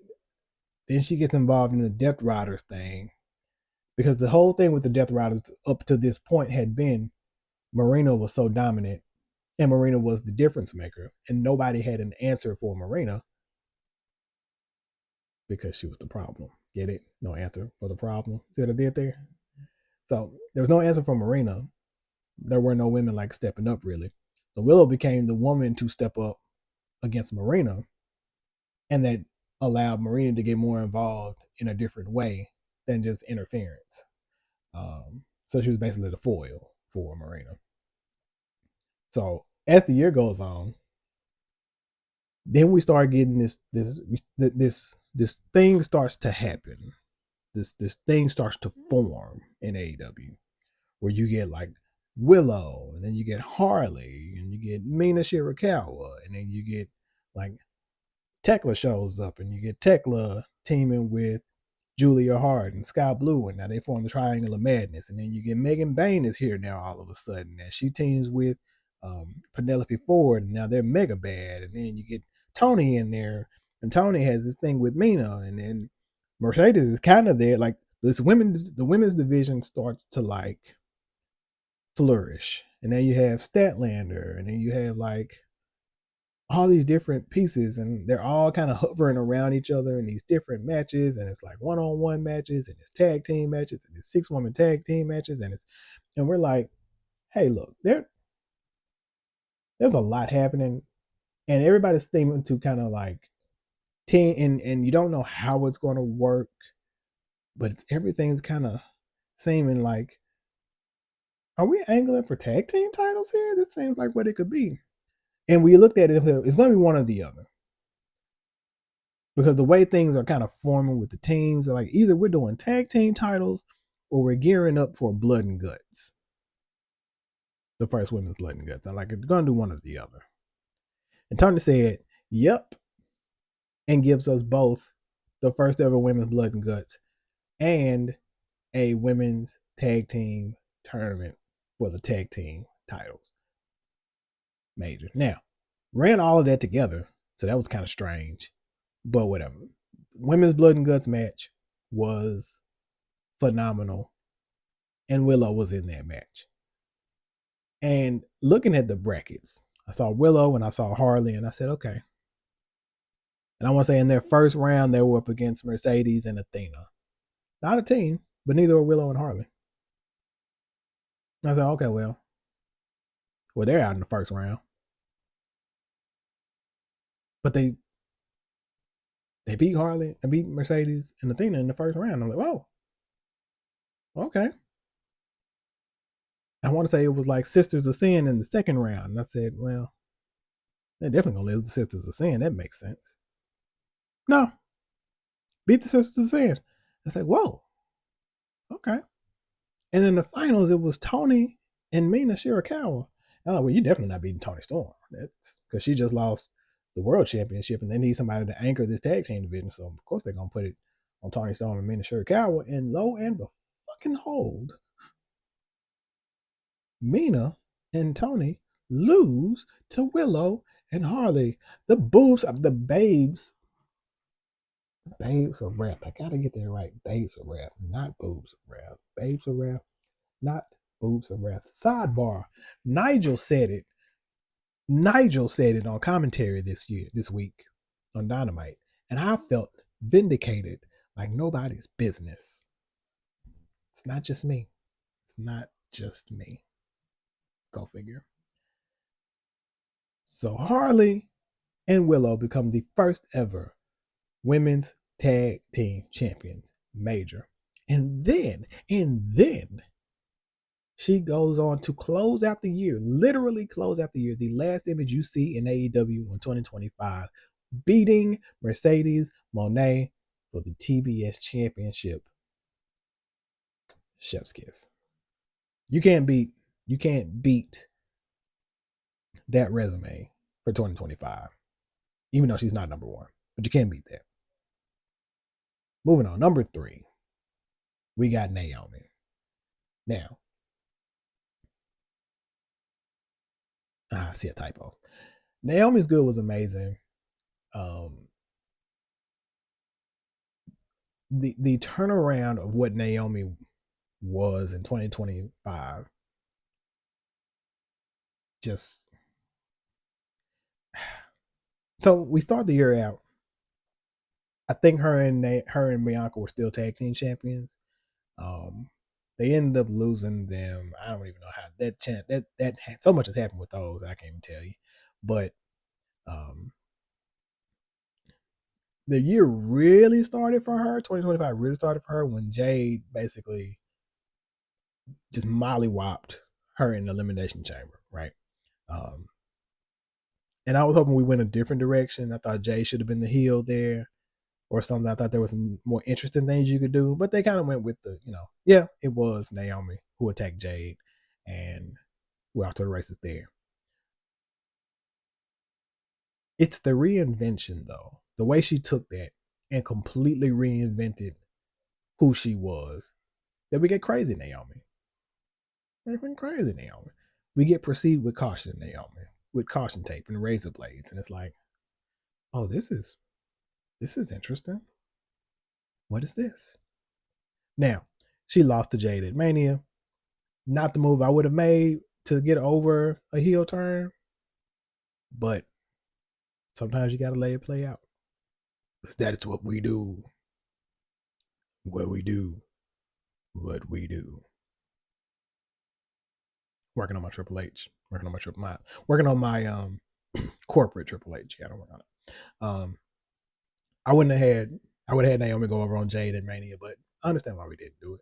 then she gets involved in the Death Riders thing. Because the whole thing with the Death Riders up to this point had been Marina was so dominant and Marina was the difference maker. And nobody had an answer for Marina because she was the problem. Get it? No answer for the problem. See what I did there? So there was no answer for Marina. There were no women like stepping up really. So Willow became the woman to step up against Marina. and that allowed Marina to get more involved in a different way than just interference. So she was basically the foil for Marina. So as the year goes on, then we start getting this thing starts to happen. This thing starts to form in AEW, where you get like Willow, and then you get Harley, and you get Mina Shirakawa, and then you get like Tekla shows up, and you get Tekla teaming with Julia Hart and Sky Blue, and now they form the Triangle of Madness. And then you get Megan Bain is here now all of a sudden, and she teams with Penelope Ford, and now they're mega bad. And then you get Tony in there, and Tony has this thing with Mina, and then Mercedes is kind of there. Like the women's division starts to like flourish, and then you have Statlander, and then you have like all these different pieces, and they're all kind of hovering around each other in these different matches, and it's like one-on-one matches, and it's tag team matches, and it's 6-woman tag team matches, and we're like, hey, look, there's a lot happening, and everybody's seeming to kind of like and you don't know how it's going to work, but everything's kind of seeming like, are we angling for tag team titles here? This seems like what it could be. And we looked at it, it's going to be one or the other. Because the way things are kind of forming with the teams, like either we're doing tag team titles or we're gearing up for Blood and Guts. The first women's Blood and Guts. I like it's going to do one or the other. And Tony said, yep, and gives us both the first ever women's Blood and Guts and a women's tag team tournament for the tag team titles. Major. Now, ran all of that together, so that was kind of strange, but whatever. Women's Blood and Guts match was phenomenal, and Willow was in that match. And looking at the brackets, I saw Willow and I saw Harley, and I said, okay. And I want to say in their first round, they were up against Mercedes and Athena. Not a team, but neither were Willow and Harley. I said, okay, well, they're out in the first round. But they beat Harley and beat Mercedes and Athena in the first round. I'm like, whoa, okay. I want to say it was like Sisters of Sin in the second round. And I said, well, they're definitely going to lose the Sisters of Sin. That makes sense. No, beat the Sisters of Sin. I said, whoa, okay. And in the finals, it was Tony and Mina Shirakawa. I'm like, well, you're definitely not beating Tony Storm. That's because she just lost the world championship, and they need somebody to anchor this tag team division. So, of course, they're going to put it on Tony Storm and Mina Shirakawa. And lo and behold, Mina and Tony lose to Willow and Harley. The babes of wrath. I gotta get that right. Babes of wrath, not boobs of wrath. Babes of wrath, not boobs of wrath. Sidebar. Nigel said it on commentary this week on Dynamite, and I felt vindicated like nobody's business. It's not just me. It's not just me. Go figure. So Harley and Willow become the first ever women's tag team champions, major. And then she goes on to close out the year, literally close out the year, the last image you see in AEW in 2025, beating Mercedes Moné for the TBS championship. Chef's kiss. You can't beat that resume for 2025, even though she's not number one, but you can't beat that. Moving on, number 3, we got Naomi. Now, I see a typo. Naomi's Good was amazing. The turnaround of what Naomi was in 2025 just so we start the year out. I think her and Bianca were still tag team champions. They ended up losing them. I don't even know how that so much has happened with those. I can't even tell you, but the year really started for her. 2025 really started for her when Jade basically just mollywopped her in the elimination chamber, right? Um, and I was hoping we went a different direction. I thought Jade should have been the heel there or something. I thought there was some more interesting things you could do, but they kind of went with the, yeah, it was Naomi who attacked Jade, and we're off to the races there. It's the reinvention, though. The way she took that and completely reinvented who she was, that we get crazy Naomi. We get crazy Naomi. We get proceed with caution Naomi, with caution tape and razor blades, and it's like, oh, this is interesting. What is this? Now, she lost to Jade at Mania. Not the move I would have made to get over a heel turn, but sometimes you got to let it play out. That is what we do. What we do. What we do. Working on my Triple H. Working on my corporate Triple H. Yeah, I don't work on it. I would have had Naomi go over on Jade and Mania, but I understand why we didn't do it.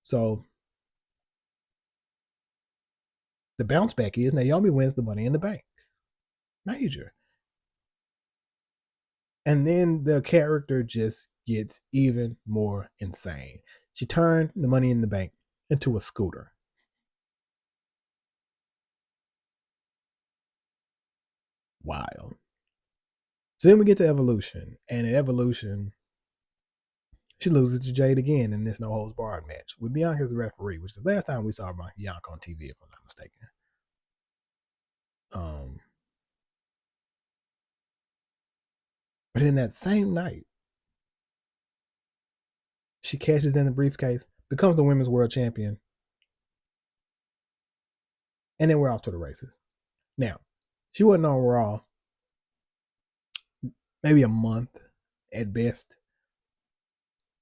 So the bounce back is Naomi wins the Money in the Bank. Major. And then the character just gets even more insane. She turned the Money in the Bank into a scooter. Wild. So then we get to Evolution, and at Evolution, she loses to Jade again in this no holds barred match with Bianca as the referee, which is the last time we saw Bianca on TV, if I'm not mistaken. But in that same night, she cashes in the briefcase, becomes the women's world champion, and then we're off to the races. Now, she wasn't on Raw maybe a month at best.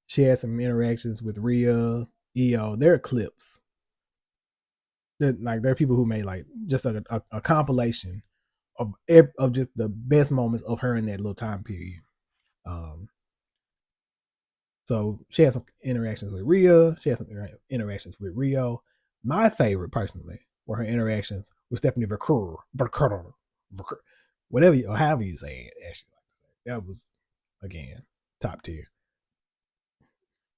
She had some interactions with Rhea, EO. There are clips. There are people who made like just a compilation of just the best moments of her in that little time period. So she had some interactions with Rhea. She had some interactions with Rio. My favorite, personally, were her interactions with Stephanie Vercur, whatever or however you say it. Actually, that was again top tier.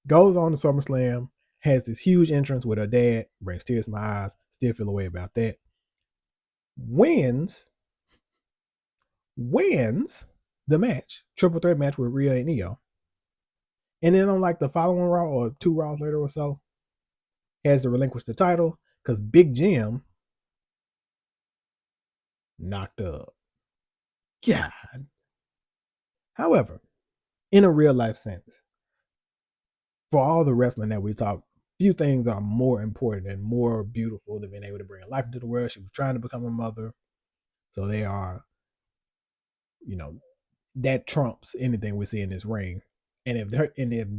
Goes on to SummerSlam, has this huge entrance with her dad, brings tears to my eyes. Still feel a way about that. Wins the match, triple threat match with Rhea and Io. And then on like the following Raw or 2 Raws later or so, has to relinquish the title because Big Jim knocked up. God. However, in a real life sense, for all the wrestling that we talk, few things are more important and more beautiful than being able to bring a life into the world. She was trying to become a mother. So they are, that trumps anything we see in this ring. And if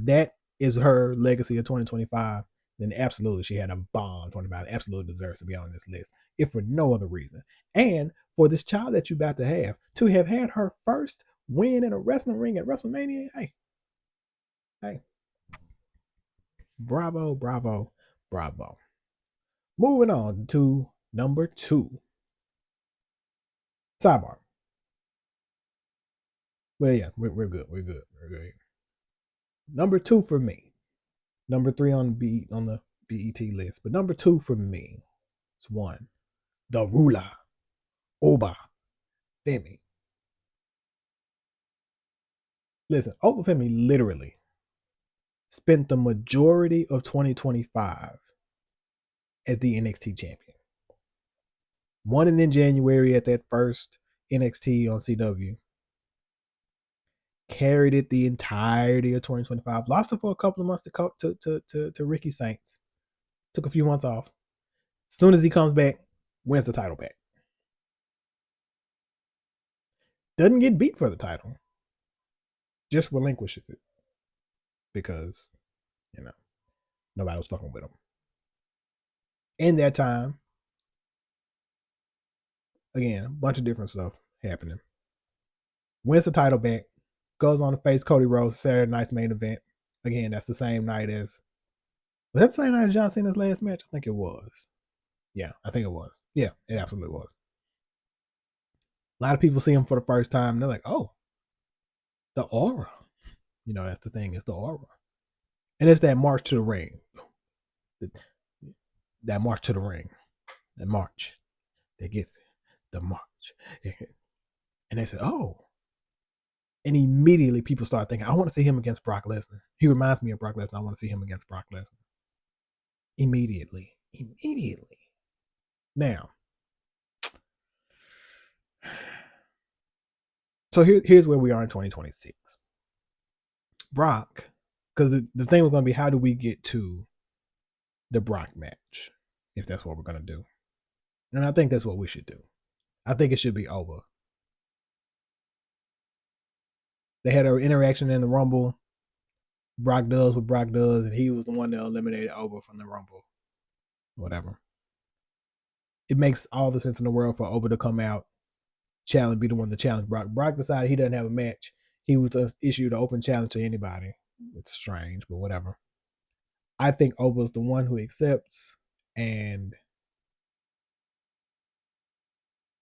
that is her legacy of 2025, then absolutely she had a bomb 25. Absolutely deserves to be on this list, if for no other reason. And for this child that you're about to have had her first win in a wrestling ring at WrestleMania, hey, bravo, bravo, bravo. Moving on to number 2. Sidebar. Well, yeah, we're good. We're good. Number 2 for me. Number 3 on the BET list, but number 2 for me is 1, the ruler, Oba Femi. Listen, Oba Femi literally spent the majority of 2025 as the NXT champion. Won it in January at that first NXT on CW. Carried it the entirety of 2025. Lost it for a couple of months to Ricky Saints. Took a few months off. As soon as he comes back, wins the title back. Doesn't get beat for the title. Just relinquishes it. Because, nobody was fucking with him. In that time, again, a bunch of different stuff happening. wins the title back, goes on to face Cody Rhodes Saturday night's main event. Again, that's the same night as, was that the same night as John Cena's last match? I think it was. Yeah, I think it was. Yeah, it absolutely was. A lot of people see him for the first time. They're like, oh, the aura. You know, that's the thing. It's the aura. And it's that march to the ring. That march to the ring. That march. That gets the march. And they said, oh. And immediately people start thinking, I want to see him against Brock Lesnar. He reminds me of Brock Lesnar. I want to see him against Brock Lesnar. Immediately. Now, so here's where we are in 2026. Brock, because the thing was going to be, how do we get to the Brock match, if that's what we're going to do? And I think that's what we should do. I think it should be over. They had an interaction in the Rumble. Brock does what Brock does, and he was the one that eliminated Oba from the Rumble. Whatever. It makes all the sense in the world for Oba to come out, challenge, be the one to challenge Brock. Brock decided he doesn't have a match. He was issued an open challenge to anybody. It's strange, but whatever. I think Oba's the one who accepts, and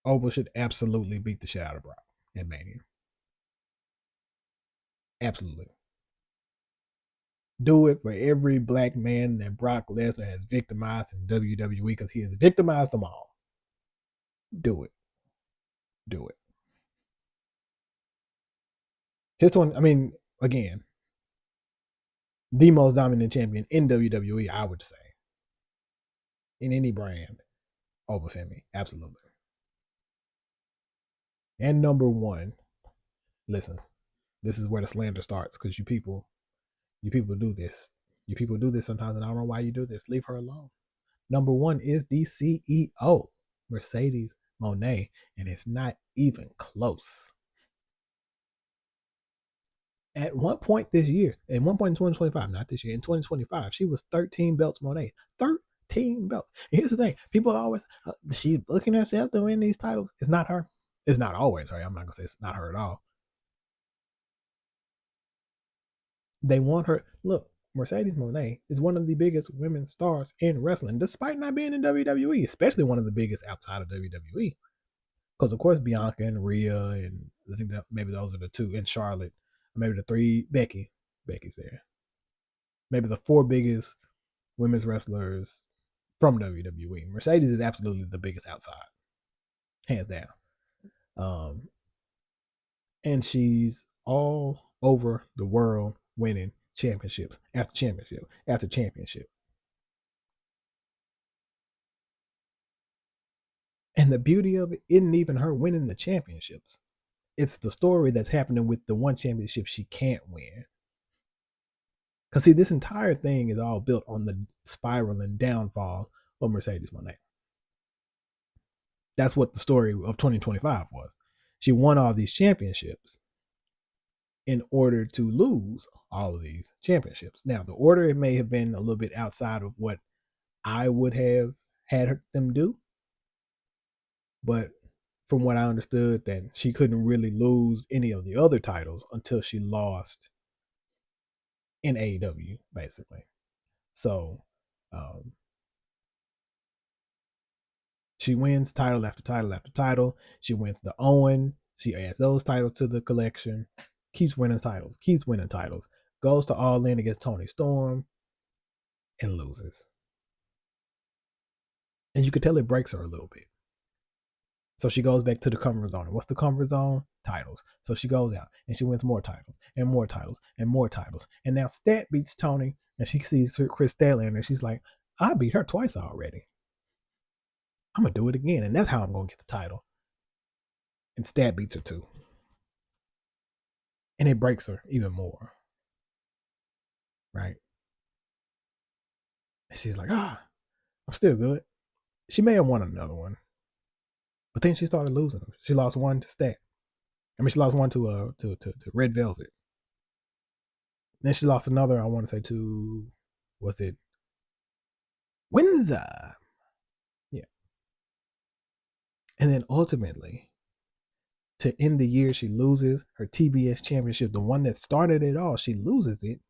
Oba should absolutely beat the shit out of Brock at Mania. Absolutely. Do it for every black man that Brock Lesnar has victimized in WWE, because he has victimized them all. Do it. Do it. This one, I mean, again, the most dominant champion in WWE, I would say. In any brand, Oba Femi. Absolutely. And number one, listen, this is where the slander starts, because you people do this. You people do this sometimes, and I don't know why you do this. Leave her alone. Number one is the CEO, Mercedes Moné, and it's not even close. At one point this year, at one point in 2025, not this year, in 2025, she was 13 belts Moné. 13 belts. And here's the thing. People always, she's looking at herself to win these titles. It's not her. It's not always her. I'm not going to say it's not her at all. They want her. Look, Mercedes Moné is one of the biggest women stars in wrestling, despite not being in WWE, especially one of the biggest outside of WWE. Because, of course, Bianca and Rhea, and I think that maybe those are the two, and Charlotte, or maybe the three, Becky's there. Maybe the four biggest women's wrestlers from WWE. Mercedes is absolutely the biggest outside, hands down. And she's all over the world winning championships after championship after championship. And the beauty of it isn't even her winning the championships. It's the story that's happening with the one championship she can't win. Because, see, this entire thing is all built on the spiral and downfall of Mercedes Moné. That's what the story of 2025 was. She won all these championships in order to lose all of these championships. Now, the order, it may have been a little bit outside of what I would have had them do. But from what I understood, that she couldn't really lose any of the other titles until she lost in AEW, basically. So she wins title after title after title. She wins the Owen. She adds those titles to the collection. Keeps winning titles. Goes to All In against Toni Storm and loses. And you could tell it breaks her a little bit. So she goes back to the comfort zone. And what's the comfort zone? Titles. So she goes out and she wins more titles and more titles and more titles. And now Stat beats Toni, and she sees Chris Statlander, and she's like, I beat her twice already. I'm going to do it again. And that's how I'm going to get the title. And Stat beats her too. And it breaks her even more. Right? And she's like, I'm still good. She may have won another one. But then she started losing them. She lost one to Stat. She lost one to Red Velvet. Then she lost another, I want to say, to, was it Windsor? Yeah. And then ultimately, To end the year, she loses her TBS championship, the one that started it all. She loses it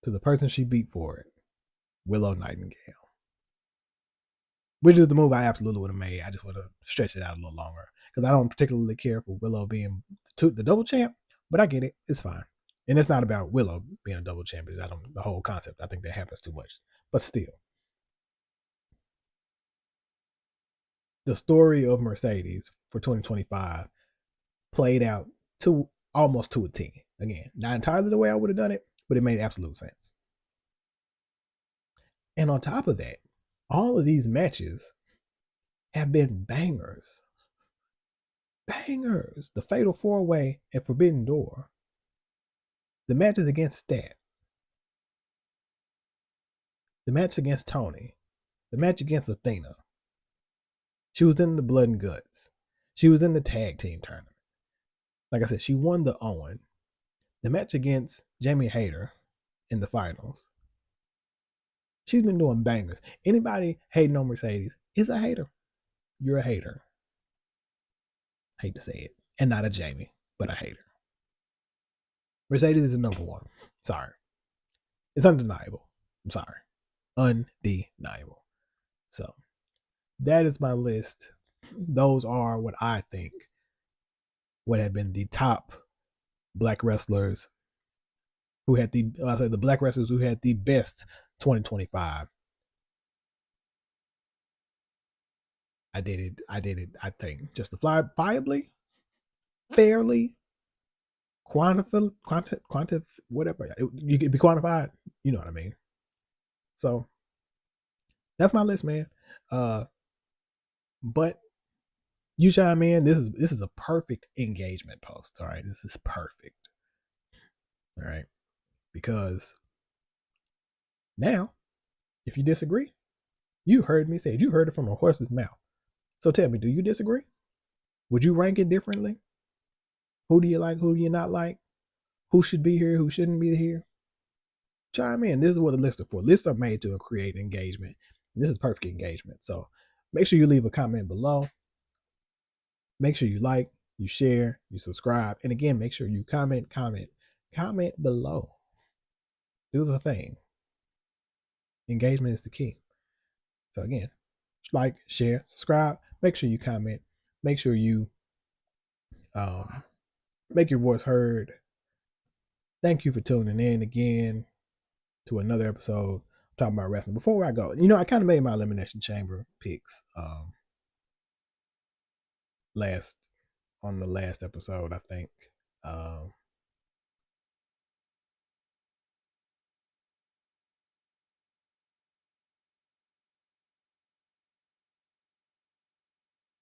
to the person she beat for it, Willow Nightingale. Which is the move I absolutely would have made. I just would have stretched it out a little longer because I don't particularly care for Willow being the double champ, but I get it. It's fine. And it's not about Willow being a double champ. I don't the whole concept. I think that happens too much. But still, the story of Mercedes for 2025 played out to almost to a T. Again, not entirely the way I would have done it, but it made absolute sense. And on top of that, all of these matches have been bangers. Bangers. The Fatal 4-Way at Forbidden Door. The matches against Stat. The match against Tony. The match against Athena. She was in the Blood and Guts. She was in the tag team tournament. Like I said, she won the Owen. The match against Jamie Hayter in the finals. She's been doing bangers. Anybody hating on Mercedes is a hater. You're a hater. Hate to say it. And not a Jamie, but a hater. Mercedes is the number one. Sorry. It's undeniable. I'm sorry. Undeniable. So that is my list. Those are what I think would have been the top black wrestlers who had the black wrestlers who had the best 2025. I did it. I think justifiably, fairly, quantif, whatever. You could be quantified. You know what I mean. So that's my list, man. But you chime in. This is a perfect engagement post. All right, this is perfect. All right, because now, if you disagree, you heard me say it. You heard it from a horse's mouth. So tell me, do you disagree? Would you rank it differently? Who do you like? Who do you not like? Who should be here? Who shouldn't be here? Chime in. This is what the lists are for. Lists are made to create engagement. This is perfect engagement. So make sure you leave a comment below. Make sure you like, you share, you subscribe. And again, make sure you comment below. Do the thing. Engagement is the key. So again, like, share, subscribe. Make sure you comment. Make sure you make your voice heard. Thank you for tuning in again to another episode talking about wrestling. Before I go, I kind of made my Elimination Chamber picks on the last episode, I think.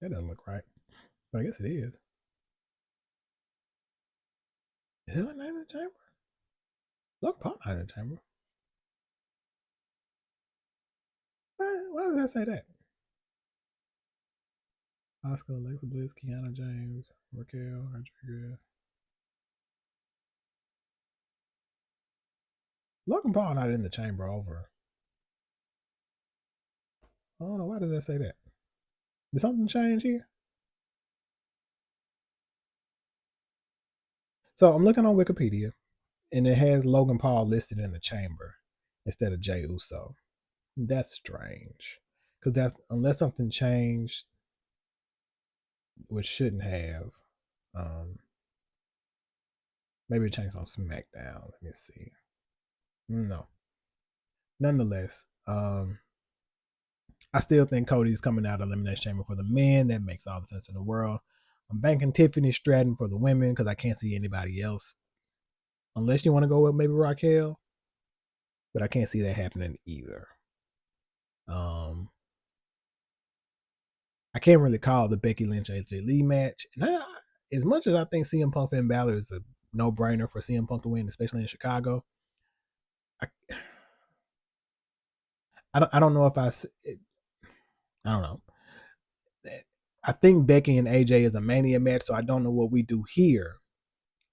That doesn't look right, but I guess it is. Is it Night in the Chamber? Look, Paul Night in the Chamber. Why does that say that? Oscar, Alexa Bliss, Kiana James, Raquel, Rodriguez. Logan Paul not in the chamber over. I don't know. Why does that say that? Did something change here? So I'm looking on Wikipedia, and it has Logan Paul listed in the chamber instead of Jey Uso. That's strange, because unless something changed, which shouldn't have. Maybe it changed on SmackDown. Let me see. No. Nonetheless, I still think Cody's coming out of Elimination Chamber for the men. That makes all the sense in the world. I'm banking Tiffany Stratton for the women because I can't see anybody else. Unless you want to go with maybe Raquel. But I can't see that happening either. I can't really call the Becky Lynch AJ Lee match. And as much as I think CM Punk and Balor is a no-brainer for CM Punk to win, especially in Chicago, I don't know if I don't know. I think Becky and AJ is a Mania match, so I don't know what we do here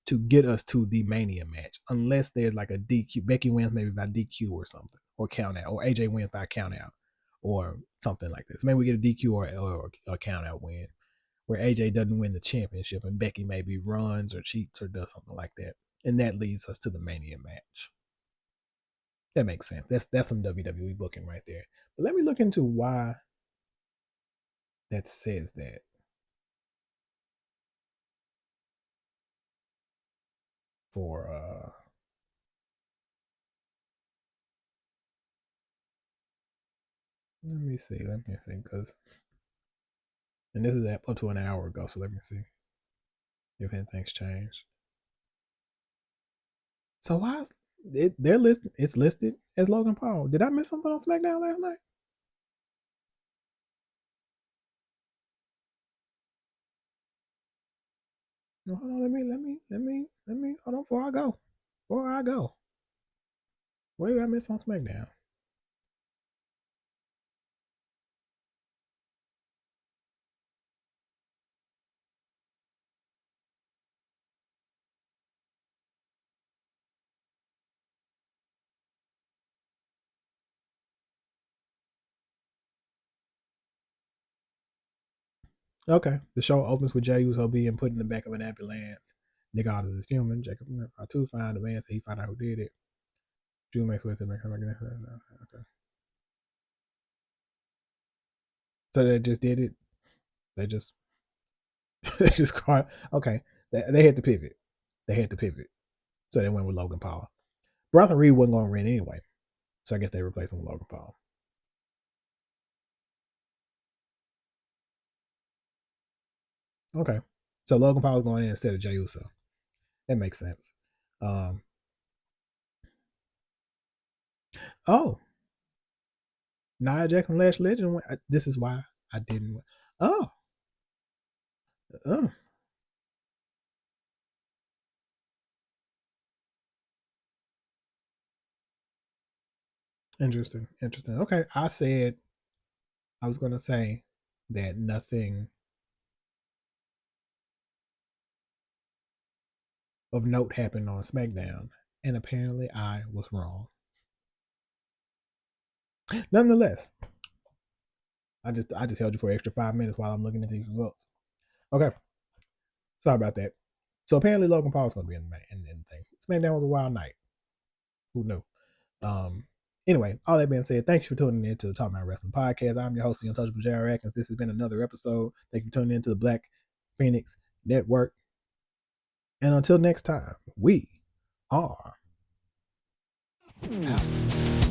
to get us to the Mania match, unless there's like a DQ. Becky wins maybe by DQ or something, or count out, or AJ wins by count out, or something like this. Maybe we get a DQ or a count out win. where AJ doesn't win the championship and Becky maybe runs or cheats or does something like that. And that leads us to the Mania match. That makes sense. That's some WWE booking right there. But let me look into why that says that. For let me see, because and this is up to an hour ago, so let me see if anything's changed. So why is they're listed? It's listed as Logan Paul. Did I miss something on SmackDown last night? No, hold on. Let me. Hold on before I go. Before I go. What did I miss on SmackDown? Okay. The show opens with Jey Uso being put in the back of an ambulance. Nick Aldis is fuming. Jacob to find the man, so he find out who did it. Drew makes way to make him okay. So they just did it. They just they just caught okay. They had to pivot. They had to pivot. So they went with Logan Paul. Bronson Reed wasn't going to win anyway. So I guess they replaced him with Logan Paul. Okay. So Logan Paul is going in instead of Jey Uso. That makes sense. Um, oh, Nia Jackson Lash Legend. This is why I didn't. Oh, oh, interesting. Interesting. Okay. I said I was going to say that nothing of note happened on SmackDown, and apparently I was wrong. Nonetheless, I just held you for an extra 5 minutes while I'm looking at these results. Okay, sorry about that. So apparently Logan Paul is going to be in the thing. SmackDown was a wild night. Who knew? Um. Anyway, all that being said, thanks for tuning in to the Talmbout Wrestling Podcast. I'm your host, the Untouchable J.R. Atkins. This has been another episode. Thank you for tuning in to the Black Phoenix Network. And until next time, we are out.